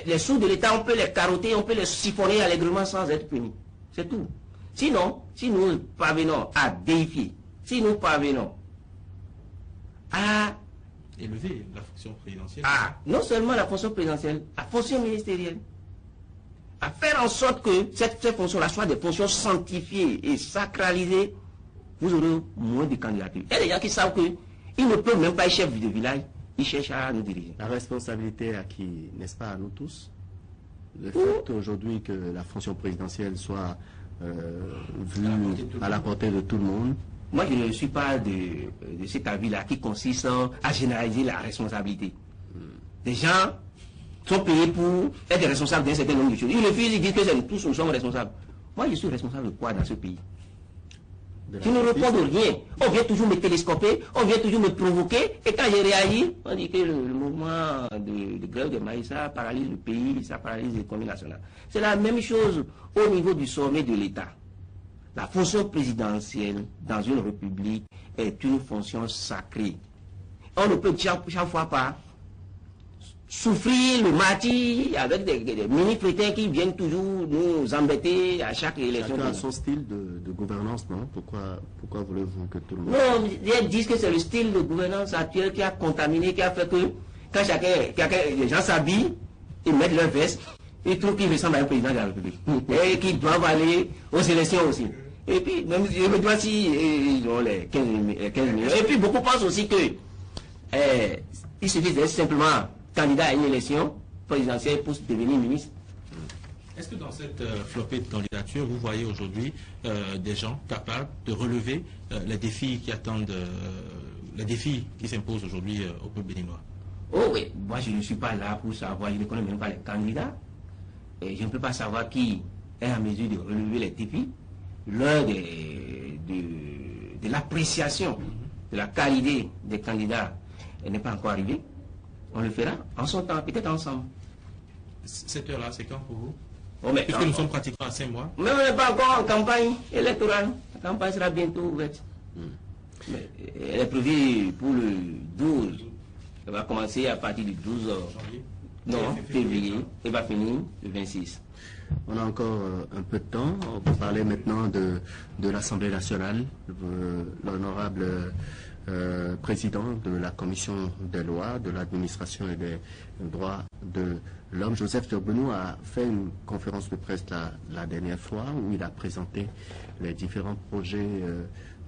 Speaker 3: les sous de l'État, on peut les carotter, on peut les siphonner allègrement sans être punis. C'est tout. Sinon, si nous parvenons à déifier, si nous parvenons à
Speaker 1: élever la fonction présidentielle,
Speaker 3: non seulement la fonction présidentielle, la fonction ministérielle, à faire en sorte que cette fonction-là soit des fonctions sanctifiées et sacralisées, vous aurez moins de candidatures. Il y a des gens qui savent qu'ils ne peuvent même pas être chefs de village, ils cherchent à nous diriger.
Speaker 2: La responsabilité à qui, n'est-ce pas, à nous tous? Le fait aujourd'hui que la fonction présidentielle soit vue à la portée de tout le monde.
Speaker 3: Moi, je ne suis pas de cet avis-là qui consiste à généraliser la responsabilité. Les gens sont payés pour être responsables d'un certain nombre de choses. Ils refusent, ils disent que tous nous sommes responsables. Moi, je suis responsable de quoi dans ce pays? Je ne réponds de rien. On vient toujours me télescoper, on vient toujours me provoquer, et quand j'ai réagi, on dit que le mouvement de grève de maïs, ça paralyse le pays, ça paralyse l'économie nationale. C'est la même chose au niveau du sommet de l'État. La fonction présidentielle dans une république est une fonction sacrée. On ne peut chaque fois pas souffrir le martyr avec des mini-crétins qui viennent toujours nous embêter à chaque élection.
Speaker 2: Chacun a son style de gouvernance, non? Pourquoi voulez-vous que tout le monde...
Speaker 3: Non, ils disent que c'est le style de gouvernance actuel qui a contaminé, qui a fait que quand les gens s'habillent, ils mettent leur veste, ils trouvent qu'ils ressemblent à un président de la République. Et qu'ils doivent aller aux élections aussi. Et puis, même, je me demande si ils ont les 15 millions. Et puis, beaucoup pensent aussi que il suffit d'être simplement candidat à une élection présidentielle pour devenir ministre.
Speaker 1: Est-ce que dans cette flopée de candidatures, vous voyez aujourd'hui des gens capables de relever les défis qui attendent, les défis qui s'imposent aujourd'hui au peuple béninois?
Speaker 3: Oh oui, moi je ne suis pas là pour savoir, je ne connais même pas les candidats. Et je ne peux pas savoir qui est en mesure de relever les défis. L'heure de l'appréciation de la qualité des candidats n'est pas encore arrivée. On le fera en son temps, peut-être ensemble.
Speaker 1: Cette heure-là, c'est quand pour vous?
Speaker 3: Puisque
Speaker 1: nous sommes pratiquement à 5 mois.
Speaker 3: Mais on n'est pas encore en campagne électorale. La campagne sera bientôt ouverte. Mais elle est prévue pour le 12. Elle va commencer à partir du 12 février et va finir le 26.
Speaker 2: On a encore un peu de temps. On peut parler maintenant de l'Assemblée nationale. L'honorable président de la commission des lois, de l'administration et des droits de l'homme, Joseph Diogbenou, a fait une conférence de presse la dernière fois où il a présenté les différents projets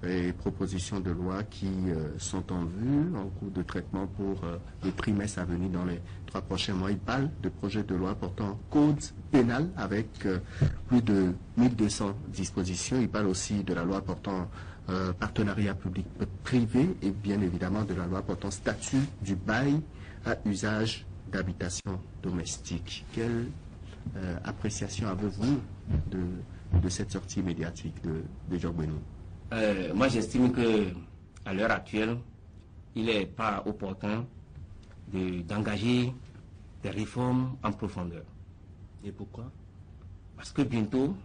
Speaker 2: et propositions de loi qui sont en vue, en cours de traitement pour les trimestres à venir dans les 3 prochains mois. Il parle de projets de loi portant code pénal avec plus de 1200 dispositions. Il parle aussi de la loi portant partenariat public-privé et bien évidemment de la loi portant statut du bail à usage d'habitation domestique. Quelle appréciation avez-vous de cette sortie médiatique de Diogbenou?
Speaker 3: Moi, j'estime que à l'heure actuelle, il n'est pas opportun d'engager des réformes en profondeur.
Speaker 2: Et pourquoi?
Speaker 3: Parce que bientôt,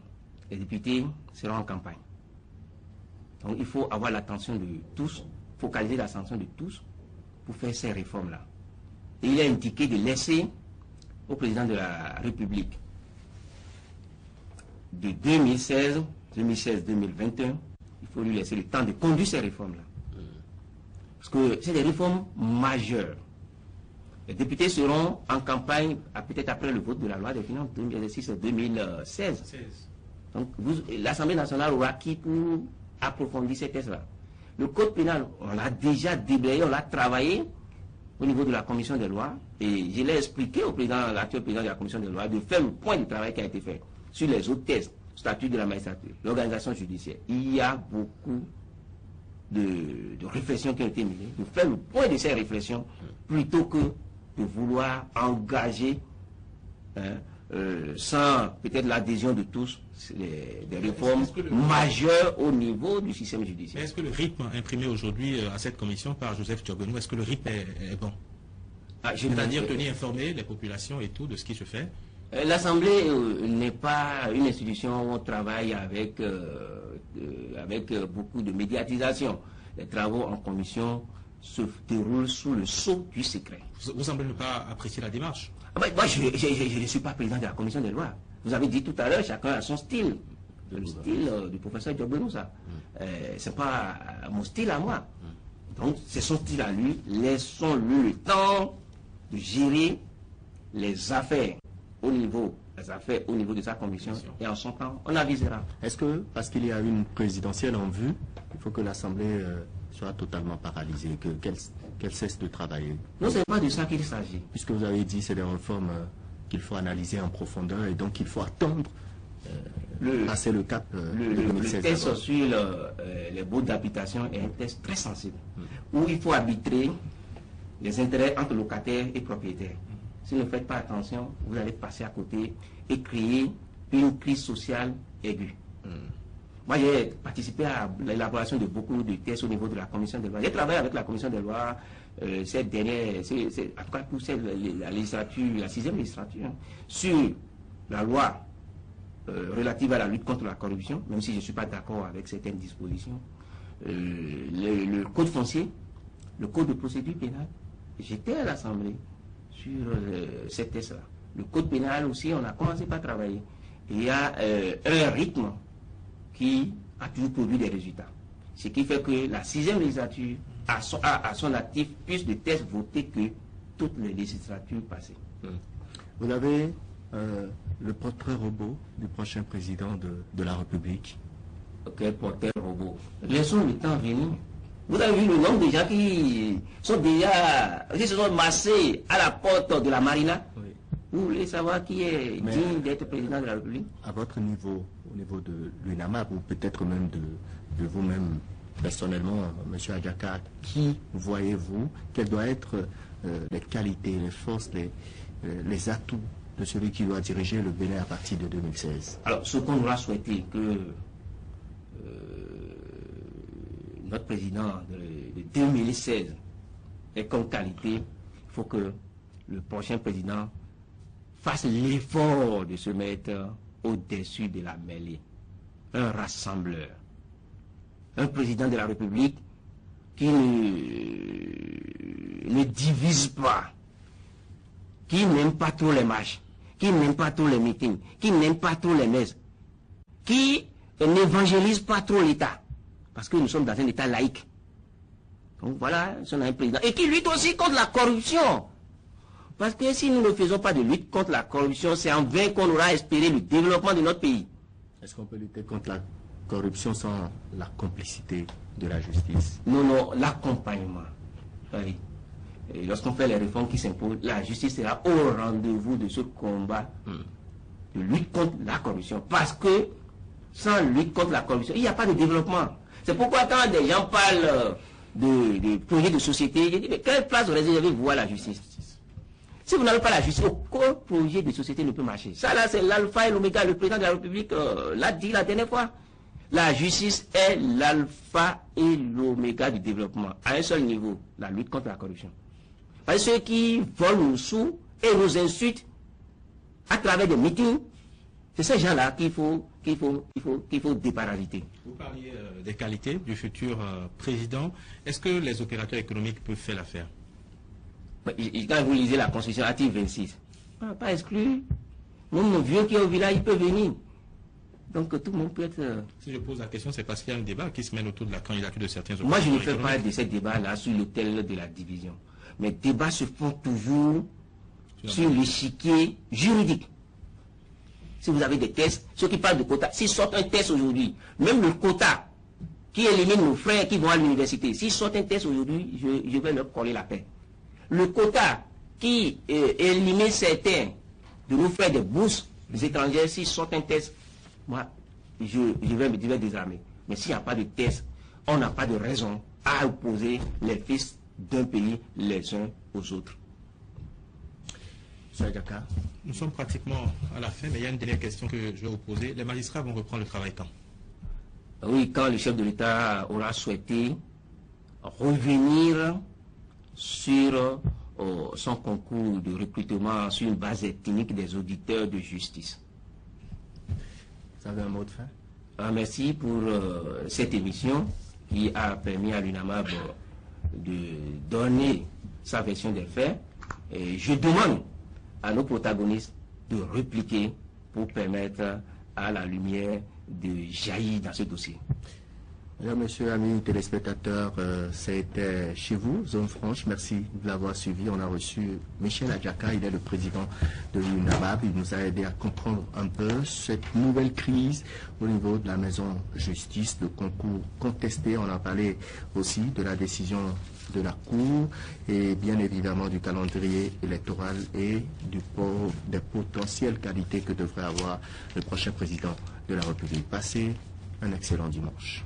Speaker 3: les députés seront en campagne. Donc, il faut avoir l'attention de tous, focaliser l'attention de tous pour faire ces réformes-là. Et il a indiqué de laisser au président de la République de 2016-2021, il faut lui laisser le temps de conduire ces réformes-là. Parce que c'est des réformes majeures. Les députés seront en campagne peut-être après le vote de la loi des finances 2016. Donc l'Assemblée nationale aura qui pour approfondir ces tests-là. Le code pénal, on l'a déjà déblayé, on l'a travaillé au niveau de la commission des lois. Et je l'ai expliqué au président, l'actuel président de la commission des lois, de faire le point du travail qui a été fait sur les autres tests, statut de la magistrature, l'organisation judiciaire. Il y a beaucoup de réflexions qui ont été menées, de faire le point de ces réflexions plutôt que de vouloir engager, sans peut-être l'adhésion de tous, des réformes majeures au niveau du système judiciaire.
Speaker 1: Est-ce que le rythme imprimé aujourd'hui à cette commission par Joseph Diogbenou, est-ce que le rythme est bon? C'est-à-dire tenir informé les populations et tout de ce qui se fait?
Speaker 3: L'Assemblée n'est pas une institution où on travaille avec beaucoup de médiatisation. Les travaux en commission se déroulent sous le sceau du secret.
Speaker 1: Vous semblez ne pas apprécier la démarche?
Speaker 3: Moi, je ne suis pas président de la commission des lois. Vous avez dit tout à l'heure, chacun a son style. Le style du professeur Diogbenou, ça. C'est pas mon style à moi. Donc, c'est son style à lui. Laissons-lui le temps de gérer les affaires au niveau de sa commission, et en son temps, on avisera.
Speaker 2: Est-ce que, parce qu'il y a une présidentielle en vue, il faut que l'Assemblée soit totalement paralysée, qu'elle cesse de travailler?
Speaker 3: Non, ce n'est pas de ça qu'il s'agit.
Speaker 2: Puisque vous avez dit que c'est des réformes qu'il faut analyser en profondeur, et donc il faut attendre passer le cap de 2016.
Speaker 3: Le test sur les baux d'habitation est un test très sensible, où il faut arbitrer les intérêts entre locataires et propriétaires. Si vous ne faites pas attention, vous allez passer à côté et créer une crise sociale aiguë. Moi, j'ai participé à l'élaboration de beaucoup de tests au niveau de la commission des lois. J'ai travaillé avec la commission des lois cette dernière, en tout cas pour la législature, la 6e législature, sur la loi relative à la lutte contre la corruption, même si je ne suis pas d'accord avec certaines dispositions. Le code foncier, le code de procédure pénale. J'étais à l'Assemblée sur ces tests-là. Le code pénal aussi, on a commencé par travailler. Il y a un rythme qui a toujours produit des résultats. Ce qui fait que la 6e législature a à son actif plus de tests votés que toutes les législatures passées.
Speaker 2: Vous avez le portrait robot du prochain président de la République.
Speaker 3: Quel portrait robot? Laissons le temps venir. Vous avez vu le nombre de gens qui se sont massés à la porte de la Marina? Oui. Vous voulez savoir qui est digne d'être président de la République?
Speaker 2: À votre niveau, au niveau de l'UNAMAP, ou peut-être même de vous-même personnellement, M. Adjaka, qui voyez-vous, quelles doivent être les qualités, les forces, les atouts de celui qui doit diriger le Bénin à partir de 2016?
Speaker 3: Alors, ce qu'on aura souhaité que notre président de 2016 ait comme qualité, il faut que le prochain président fasse l'effort de se mettre au-dessus de la mêlée. Un rassembleur. Un président de la République qui ne divise pas, qui n'aime pas trop les marches, qui n'aime pas trop les meetings, qui n'aime pas trop les messes, qui n'évangélise pas trop l'État. Parce que nous sommes dans un État laïque. Donc voilà, on a un président. Et qui lutte aussi contre la corruption. Parce que si nous ne faisons pas de lutte contre la corruption, c'est en vain qu'on aura espéré le développement de notre pays.
Speaker 2: Est-ce qu'on peut lutter contre la corruption sans la complicité de la justice?
Speaker 3: Non, l'accompagnement. Oui. Et lorsqu'on fait les réformes qui s'imposent, la justice sera au rendez-vous de ce combat de lutte contre la corruption. Parce que sans lutte contre la corruption, il n'y a pas de développement. C'est pourquoi quand des gens parlent de projets de société, je dis, mais quelle place réservez-vous à la justice? Si vous n'avez pas la justice, aucun projet de société ne peut marcher. Ça là, c'est l'alpha et l'oméga. Le président de la République l'a dit la dernière fois. La justice est l'alpha et l'oméga du développement. À un seul niveau, la lutte contre la corruption. Parce que ceux qui volent nos sous et nous insultent à travers des meetings, c'est ces gens-là qu'il faut déparasiter.
Speaker 1: Vous parliez des qualités du futur président. Est-ce que les opérateurs économiques peuvent faire l'affaire?
Speaker 3: Quand vous lisez la Constitution, article 26, pas exclu. Même mon vieux qui est au village, il peut venir. Donc tout le monde peut être...
Speaker 1: Si je pose la question, c'est parce qu'il y a un débat qui se mène autour de la candidature de certains opérateurs.
Speaker 3: Moi, je ne fais pas de ces débats-là sur l'autel de la division. Mais débats se font toujours sur l'échiquier juridique. Si vous avez des tests, ceux qui parlent de quotas, s'ils sortent un test aujourd'hui, même le quota qui élimine nos frères qui vont à l'université, s'ils sortent un test aujourd'hui, je vais leur coller la paix. Le quota qui élimine certains de nos frères des bourses des étrangers, s'ils sortent un test, moi, je vais me désarmer. Mais s'il n'y a pas de test, on n'a pas de raison à opposer les fils d'un pays les uns aux autres.
Speaker 2: M. Adjaka.
Speaker 1: Nous sommes pratiquement à la fin, mais il y a une dernière question que je vais vous poser. Les magistrats vont reprendre le travail quand?
Speaker 3: Oui, quand le chef de l'État aura souhaité revenir sur son concours de recrutement sur une base ethnique des auditeurs de justice.
Speaker 2: Vous avez un mot de fin?
Speaker 3: Merci pour cette émission qui a permis à l'UNAMAB de donner sa version des faits. Et je demande à nos protagonistes de répliquer pour permettre à la lumière de jaillir dans ce dossier.
Speaker 2: Mesdames, Messieurs, amis téléspectateurs, c'était chez vous, Zone Franche. Merci de l'avoir suivi. On a reçu Michel Adjaka, il est le président de l'UNAMAB. Il nous a aidé à comprendre un peu cette nouvelle crise au niveau de la maison justice, le concours contesté. On a parlé aussi de la décision de la Cour et bien évidemment du calendrier électoral et des potentielles qualités que devrait avoir le prochain président de la République. Passez un excellent dimanche.